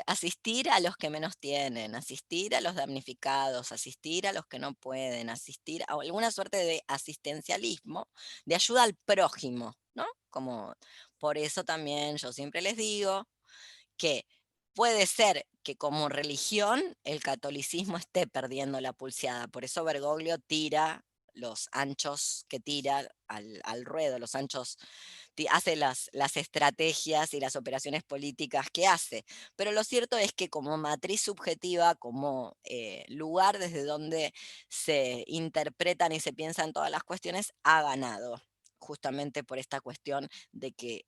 asistir a los que menos tienen, asistir a los damnificados, asistir a los que no pueden, asistir a alguna suerte de asistencialismo, de ayuda al prójimo, ¿no? Como, por eso también yo siempre les digo que puede ser que como religión el catolicismo esté perdiendo la pulseada. Por eso Bergoglio tira los anchos que tira al ruedo, los anchos, hace las estrategias y las operaciones políticas que hace. Pero lo cierto es que como matriz subjetiva, como lugar desde donde se interpretan y se piensan todas las cuestiones, ha ganado, justamente por esta cuestión de que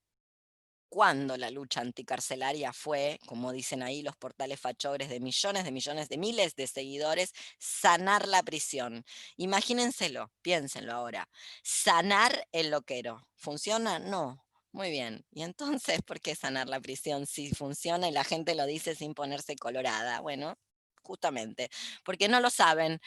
cuando la lucha anticarcelaria fue, como dicen ahí los portales fachogres de millones, de miles de seguidores, sanar la prisión. Imagínenselo, piénsenlo ahora. Sanar el loquero. ¿Funciona? No. Muy bien. ¿Y entonces por qué sanar la prisión si funciona y la gente lo dice sin ponerse colorada? Bueno, justamente, porque no lo saben,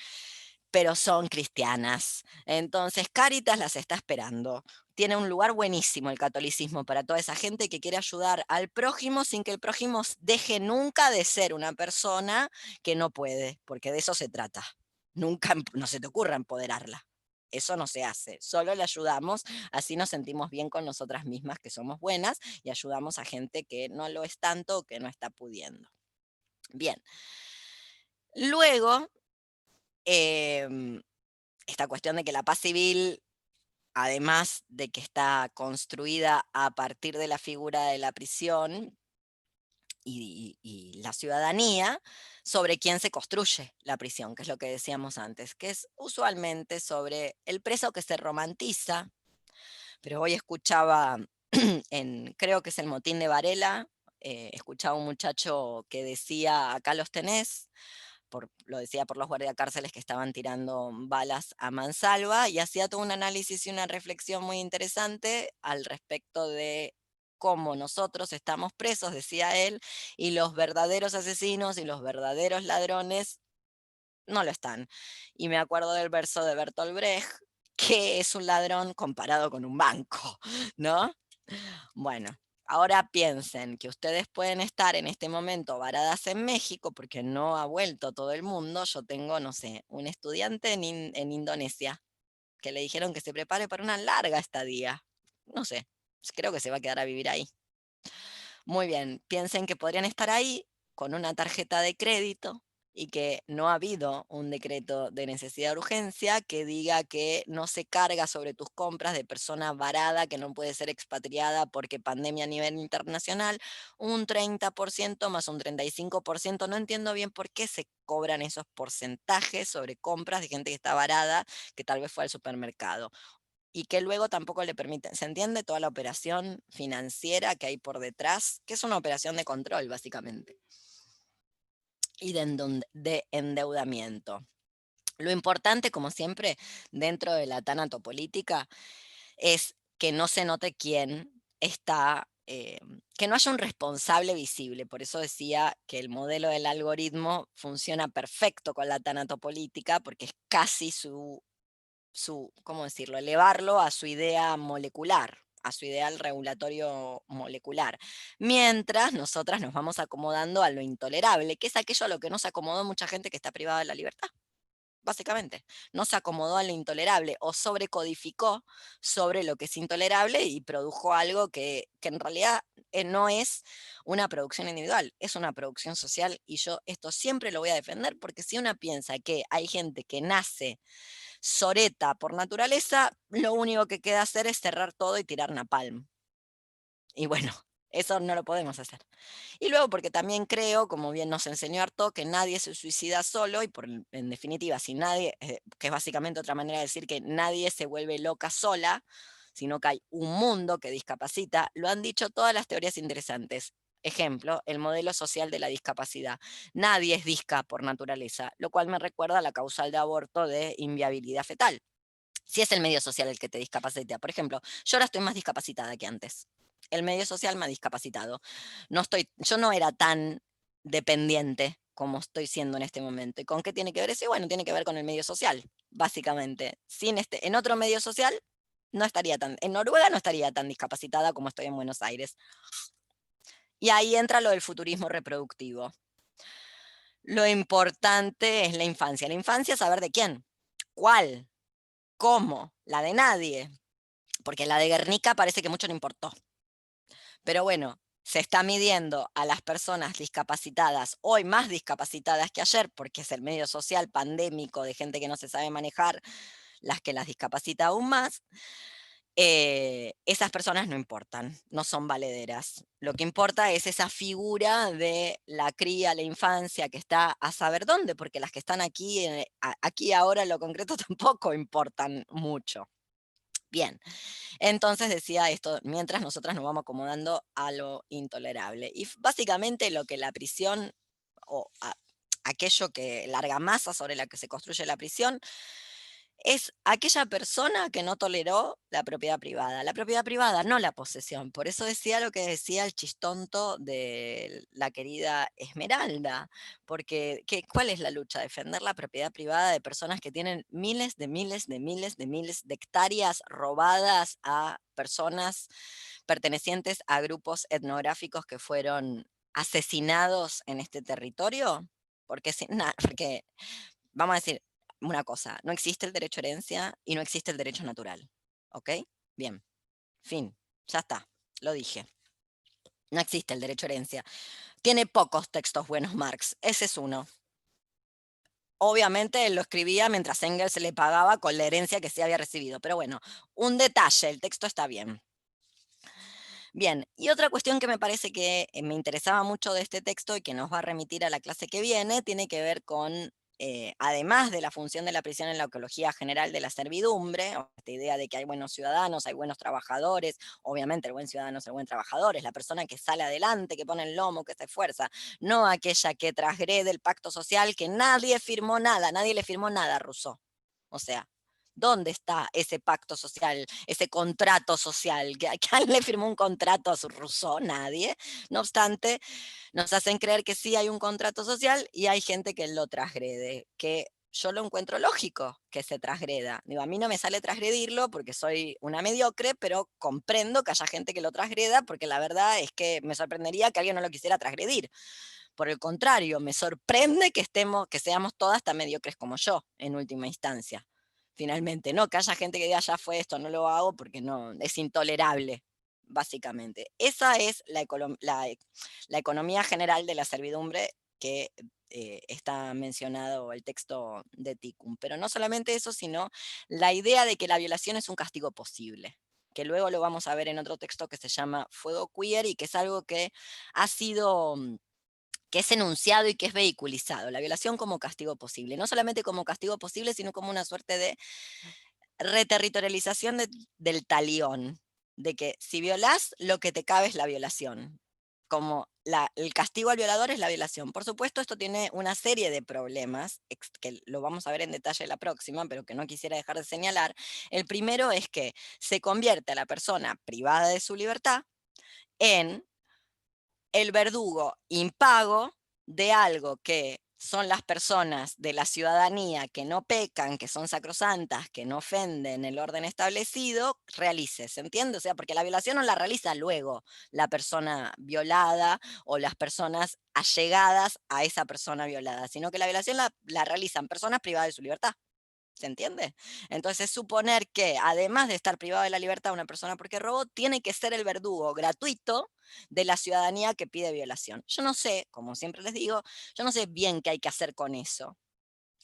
pero son cristianas. Entonces, Cáritas las está esperando. Tiene un lugar buenísimo el catolicismo para toda esa gente que quiere ayudar al prójimo sin que el prójimo deje nunca de ser una persona que no puede, porque de eso se trata. Nunca, no se te ocurra empoderarla. Eso no se hace, solo le ayudamos, así nos sentimos bien con nosotras mismas que somos buenas y ayudamos a gente que no lo es tanto o que no está pudiendo. Bien. Luego, esta cuestión de que la paz civil, además de que está construida a partir de la figura de la prisión y la ciudadanía, sobre quién se construye la prisión, que es lo que decíamos antes, que es usualmente sobre el preso que se romantiza. Pero hoy escuchaba, creo que es el Motín de Varela, escuchaba un muchacho que decía, acá los tenés, lo decía por los guardiacárceles que estaban tirando balas a mansalva, y hacía todo un análisis y una reflexión muy interesante al respecto de cómo nosotros estamos presos, decía él, y los verdaderos asesinos y los verdaderos ladrones no lo están. Y me acuerdo del verso de Bertolt Brecht, que es un ladrón comparado con un banco, ¿no? Bueno, ahora piensen que ustedes pueden estar en este momento varadas en México porque no ha vuelto todo el mundo. Yo tengo, no sé, un estudiante en Indonesia que le dijeron que se prepare para una larga estadía. No sé, creo que se va a quedar a vivir ahí. Muy bien, piensen que podrían estar ahí con una tarjeta de crédito y que no ha habido un decreto de necesidad de urgencia que diga que no se carga sobre tus compras de persona varada que no puede ser expatriada porque pandemia a nivel internacional, un 30% más un 35%. No entiendo bien por qué se cobran esos porcentajes sobre compras de gente que está varada, que tal vez fue al supermercado. Y que luego tampoco le permiten, ¿se entiende toda la operación financiera que hay por detrás? Que es una operación de control, básicamente, y de endeudamiento. Lo importante, como siempre, dentro de la tanatopolítica, es que no se note quién está, que no haya un responsable visible. Por eso decía que el modelo del algoritmo funciona perfecto con la tanatopolítica, porque es casi ¿cómo decirlo?, elevarlo a su idea molecular, a su ideal regulatorio molecular. Mientras nosotras nos vamos acomodando a lo intolerable, que es aquello a lo que no se acomodó mucha gente que está privada de la libertad. Básicamente, no se acomodó a lo intolerable o sobrecodificó sobre lo que es intolerable y produjo algo que en realidad no es una producción individual, es una producción social, y yo esto siempre lo voy a defender, porque si uno piensa que hay gente que nace soreta por naturaleza, lo único que queda hacer es cerrar todo y tirar napalm. Y bueno, eso no lo podemos hacer. Y luego porque también creo, como bien nos enseñó Artaud, que nadie se suicida solo y en definitiva, si nadie, que es básicamente otra manera de decir que nadie se vuelve loca sola, sino que hay un mundo que discapacita. Lo han dicho todas las teorías interesantes. Ejemplo, el modelo social de la discapacidad. Nadie es disca por naturaleza, lo cual me recuerda a la causal de aborto de inviabilidad fetal. Si es el medio social el que te discapacita, por ejemplo, yo ahora estoy más discapacitada que antes. El medio social me ha discapacitado. Yo no era tan dependiente como estoy siendo en este momento. ¿Y con qué tiene que ver eso? Y bueno, tiene que ver con el medio social, básicamente. En otro medio social no estaría en Noruega no estaría tan discapacitada como estoy en Buenos Aires. Y ahí entra lo del futurismo reproductivo. Lo importante es la infancia. La infancia, saber de quién, cuál, cómo, la de nadie. Porque la de Guernica parece que mucho no importó. Pero bueno, se está midiendo a las personas discapacitadas, hoy más discapacitadas que ayer, porque es el medio social pandémico de gente que no se sabe manejar, las que las discapacita aún más. Esas personas no importan, no son valederas. Lo que importa es esa figura de la cría, la infancia, que está a saber dónde, porque las que están aquí, aquí ahora en lo concreto tampoco importan mucho. Bien, entonces decía esto, mientras nosotras nos vamos acomodando a lo intolerable. Y básicamente lo que la prisión, o aquello que, la argamasa sobre la que se construye la prisión, es aquella persona que no toleró la propiedad privada, no la posesión. Por eso decía lo que decía el chistonto de la querida Esmeralda, porque ¿cuál es la lucha? Defender la propiedad privada de personas que tienen miles de hectáreas robadas a personas pertenecientes a grupos etnográficos que fueron asesinados en este territorio. Porque vamos a decir, una cosa, no existe el derecho a herencia y no existe el derecho natural. ¿Ok? Bien. Fin. Ya está. Lo dije. No existe el derecho a herencia. Tiene pocos textos buenos Marx. Ese es uno. Obviamente él lo escribía mientras Engels le pagaba con la herencia que sí había recibido. Pero bueno, un detalle, el texto está bien. Bien, y otra cuestión que me parece que me interesaba mucho de este texto y que nos va a remitir a la clase que viene, tiene que ver con, además de la función de la prisión en la ecología general de la servidumbre, o esta idea de que hay buenos ciudadanos, hay buenos trabajadores, obviamente el buen ciudadano es el buen trabajador, es la persona que sale adelante, que pone el lomo, que se esfuerza, no aquella que transgrede el pacto social, que nadie firmó nada, nadie le firmó nada a Rousseau. O sea, ¿dónde está ese pacto social, ese contrato social? ¿Quién le firmó un contrato a su Rousseau? Nadie. No obstante, nos hacen creer que sí hay un contrato social y hay gente que lo transgrede, que yo lo encuentro lógico que se transgreda. Digo, a mí no me sale transgredirlo porque soy una mediocre, pero comprendo que haya gente que lo transgreda porque la verdad es que me sorprendería que alguien no lo quisiera transgredir. Por el contrario, me sorprende que seamos todas tan mediocres como yo, en última instancia. Finalmente, no que haya gente que diga ya fue esto, no lo hago porque no, es intolerable, básicamente. Esa es la economía general de la servidumbre que está mencionado el texto de Tikkun. Pero no solamente eso, sino la idea de que la violación es un castigo posible, que luego lo vamos a ver en otro texto que se llama Fuego Queer y que es algo que ha sido que es enunciado y que es vehiculizado, la violación como castigo posible, no solamente como castigo posible, sino como una suerte de reterritorialización del talión, de que si violás, lo que te cabe es la violación, como el castigo al violador es la violación. Por supuesto, esto tiene una serie de problemas, que lo vamos a ver en detalle la próxima, pero que no quisiera dejar de señalar. El primero es que se convierte a la persona privada de su libertad en el verdugo impago de algo que son las personas de la ciudadanía que no pecan, que son sacrosantas, que no ofenden el orden establecido, realice, ¿se entiende? O sea, porque la violación no la realiza luego la persona violada o las personas allegadas a esa persona violada, sino que la violación la realizan personas privadas de su libertad. ¿Se entiende? Entonces, suponer que además de estar privado de la libertad una persona porque robó, tiene que ser el verdugo gratuito de la ciudadanía que pide violación. Yo no sé, como siempre les digo, yo no sé bien qué hay que hacer con eso.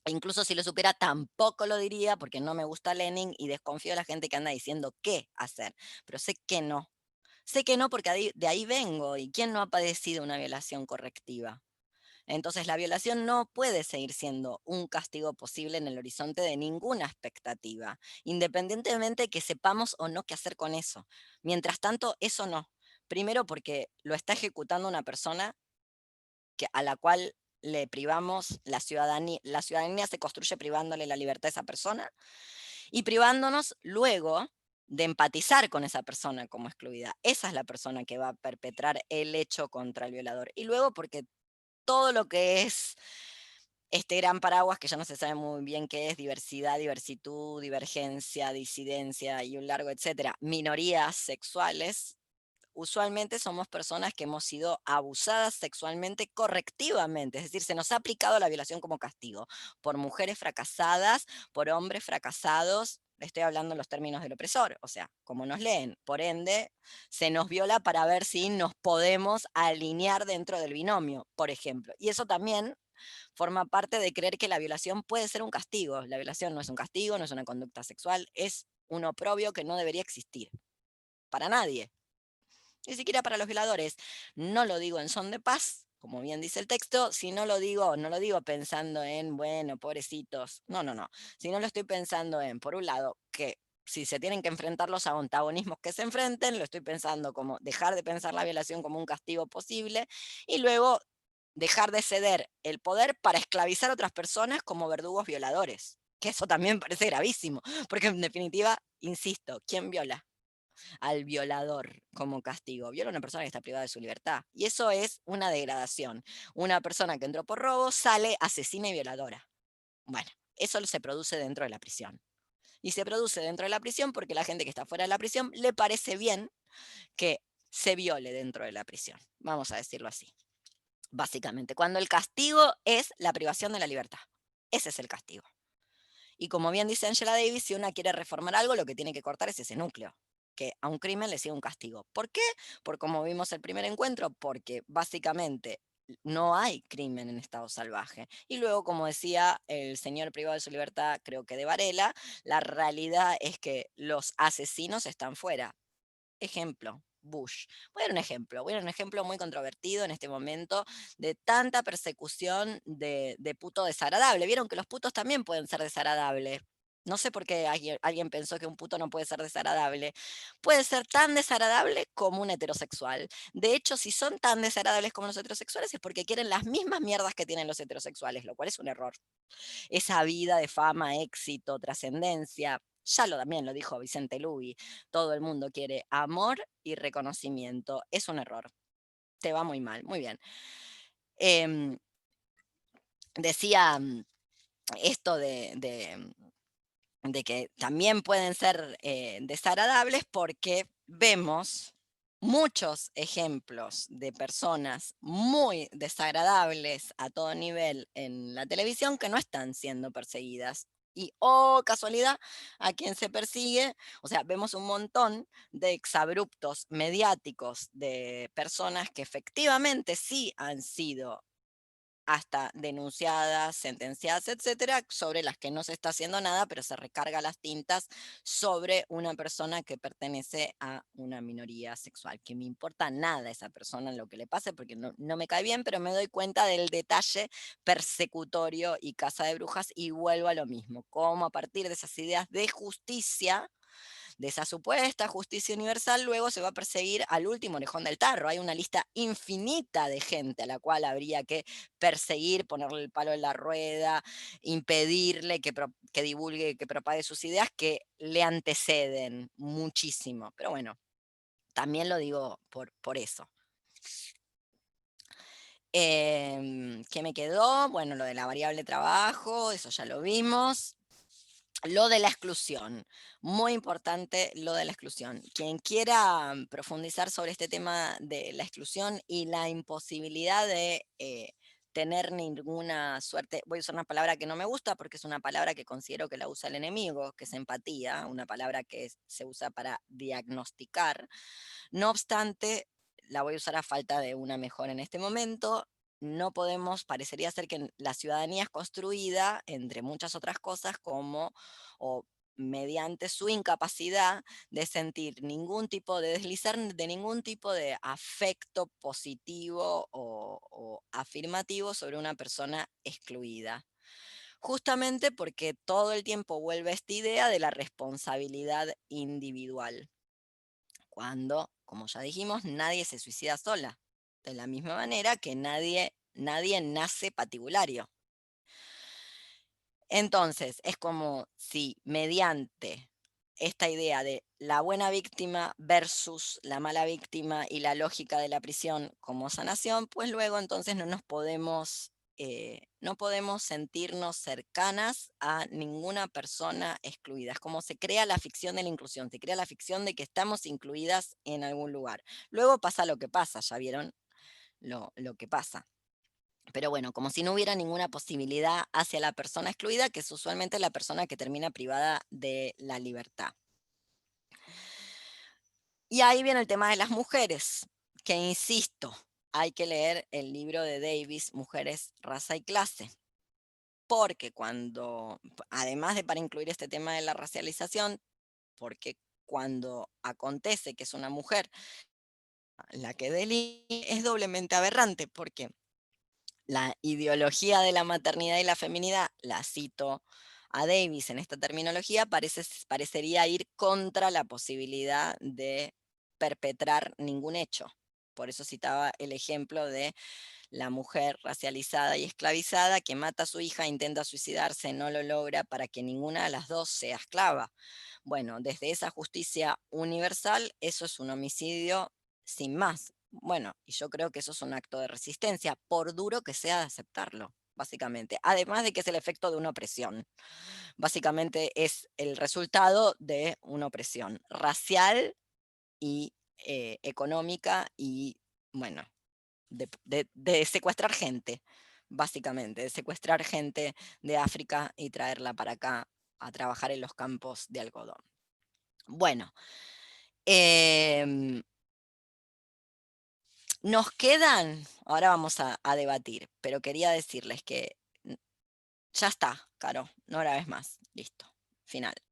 E incluso si lo supiera, tampoco lo diría porque no me gusta Lenin y desconfío de la gente que anda diciendo qué hacer. Pero sé que no. Sé que no porque de ahí vengo. ¿Y quién no ha padecido una violación correctiva? Entonces la violación no puede seguir siendo un castigo posible en el horizonte de ninguna expectativa, independientemente de que sepamos o no qué hacer con eso. Mientras tanto, eso no. Primero porque lo está ejecutando una persona a la cual le privamos la ciudadanía se construye privándole la libertad a esa persona y privándonos luego de empatizar con esa persona como excluida. Esa es la persona que va a perpetrar el hecho contra el violador. Y luego porque todo lo que es este gran paraguas que ya no se sabe muy bien qué es, diversidad, diversitud, divergencia, disidencia y un largo etcétera, minorías sexuales, usualmente somos personas que hemos sido abusadas sexualmente correctivamente, es decir, se nos ha aplicado la violación como castigo por mujeres fracasadas, por hombres fracasados. Estoy hablando en los términos del opresor, o sea, como nos leen. Por ende, se nos viola para ver si nos podemos alinear dentro del binomio, por ejemplo. Y eso también forma parte de creer que la violación puede ser un castigo. La violación no es un castigo, no es una conducta sexual, es un oprobio que no debería existir para nadie, ni siquiera para los violadores. No lo digo en son de paz, como bien dice el texto, si no lo digo pensando en, bueno, pobrecitos, no, si no lo estoy pensando en, por un lado, que si se tienen que enfrentar los antagonismos que se enfrenten, lo estoy pensando como dejar de pensar la violación como un castigo posible, y luego dejar de ceder el poder para esclavizar a otras personas como verdugos violadores, que eso también parece gravísimo, porque en definitiva, insisto, ¿quién viola al violador como castigo? Viola a una persona que está privada de su libertad. Y eso es una degradación. Una persona que entró por robo sale asesina y violadora. Bueno, eso se produce dentro de la prisión. Y se produce dentro de la prisión porque la gente que está fuera de la prisión le parece bien que se viole dentro de la prisión. Vamos a decirlo así. Básicamente, cuando el castigo es la privación de la libertad. Ese es el castigo. Y como bien dice Angela Davis, si una quiere reformar algo, lo que tiene que cortar es ese núcleo, que a un crimen le siga un castigo. ¿Por qué? Por como vimos el primer encuentro, porque básicamente no hay crimen en estado salvaje. Y luego, como decía el señor privado de su libertad, creo que de Varela, la realidad es que los asesinos están fuera. Ejemplo, Bush. Voy a dar un ejemplo muy controvertido en este momento de tanta persecución de puto desagradable. Vieron que los putos también pueden ser desagradables. No sé por qué alguien pensó que un puto no puede ser desagradable. Puede ser tan desagradable como un heterosexual. De hecho, si son tan desagradables como los heterosexuales es porque quieren las mismas mierdas que tienen los heterosexuales, lo cual es un error. Esa vida de fama, éxito, trascendencia, también lo dijo Vicente Lubi, todo el mundo quiere amor y reconocimiento. Es un error. Te va muy mal. Muy bien. Decía esto de que también pueden ser desagradables porque vemos muchos ejemplos de personas muy desagradables a todo nivel en la televisión que no están siendo perseguidas. Y, oh, casualidad, a quien se persigue, o sea, vemos un montón de exabruptos mediáticos de personas que efectivamente sí han sido hasta denunciadas, sentenciadas, etcétera, sobre las que no se está haciendo nada, pero se recarga las tintas sobre una persona que pertenece a una minoría sexual. Que me importa nada esa persona, lo que le pase, porque no me cae bien, pero me doy cuenta del detalle persecutorio y caza de brujas, y vuelvo a lo mismo, cómo a partir de esas ideas de justicia, de esa supuesta justicia universal, luego se va a perseguir al último orejón del tarro. Hay una lista infinita de gente a la cual habría que perseguir, ponerle el palo en la rueda, impedirle que divulgue, que propague sus ideas, que le anteceden muchísimo. Pero bueno, también lo digo por eso. ¿Qué me quedó? Bueno, lo de la variable trabajo, eso ya lo vimos. Lo de la exclusión, muy importante lo de la exclusión. Quien quiera profundizar sobre este tema de la exclusión y la imposibilidad de tener ninguna suerte, voy a usar una palabra que no me gusta porque es una palabra que considero que la usa el enemigo, que es empatía, una palabra que se usa para diagnosticar. No obstante, la voy a usar a falta de una mejor en este momento. No podemos, parecería ser que la ciudadanía es construida, entre muchas otras cosas, como o mediante su incapacidad de sentir ningún tipo de deslizar de ningún tipo de afecto positivo o afirmativo sobre una persona excluida. Justamente porque todo el tiempo vuelve esta idea de la responsabilidad individual. Cuando, como ya dijimos, nadie se suicida sola. De la misma manera que nadie nace patibulario. Entonces, es como si mediante esta idea de la buena víctima versus la mala víctima y la lógica de la prisión como sanación, pues luego entonces no podemos sentirnos cercanas a ninguna persona excluida. Es como se crea la ficción de la inclusión, se crea la ficción de que estamos incluidas en algún lugar. Luego pasa lo que pasa, ya vieron lo que pasa. Pero bueno, como si no hubiera ninguna posibilidad hacia la persona excluida, que es usualmente la persona que termina privada de la libertad. Y ahí viene el tema de las mujeres, que insisto, hay que leer el libro de Davis, Mujeres, Raza y Clase. Porque además de para incluir este tema de la racialización, porque cuando acontece que es una mujer la que delinque, es doblemente aberrante, porque la ideología de la maternidad y la feminidad, la cito a Davis en esta terminología, parecería ir contra la posibilidad de perpetrar ningún hecho. Por eso citaba el ejemplo de la mujer racializada y esclavizada que mata a su hija, intenta suicidarse, no lo logra para que ninguna de las dos sea esclava. Bueno, desde esa justicia universal, eso es un homicidio sin más. Bueno, y yo creo que eso es un acto de resistencia, por duro que sea de aceptarlo, básicamente. Además de que es el efecto de una opresión. Básicamente es el resultado de una opresión racial y económica y, bueno, de secuestrar gente, básicamente, de secuestrar gente de África y traerla para acá a trabajar en los campos de algodón. Bueno, nos quedan, ahora vamos a debatir, pero quería decirles que ya está, Caro, no grabes más, listo, final.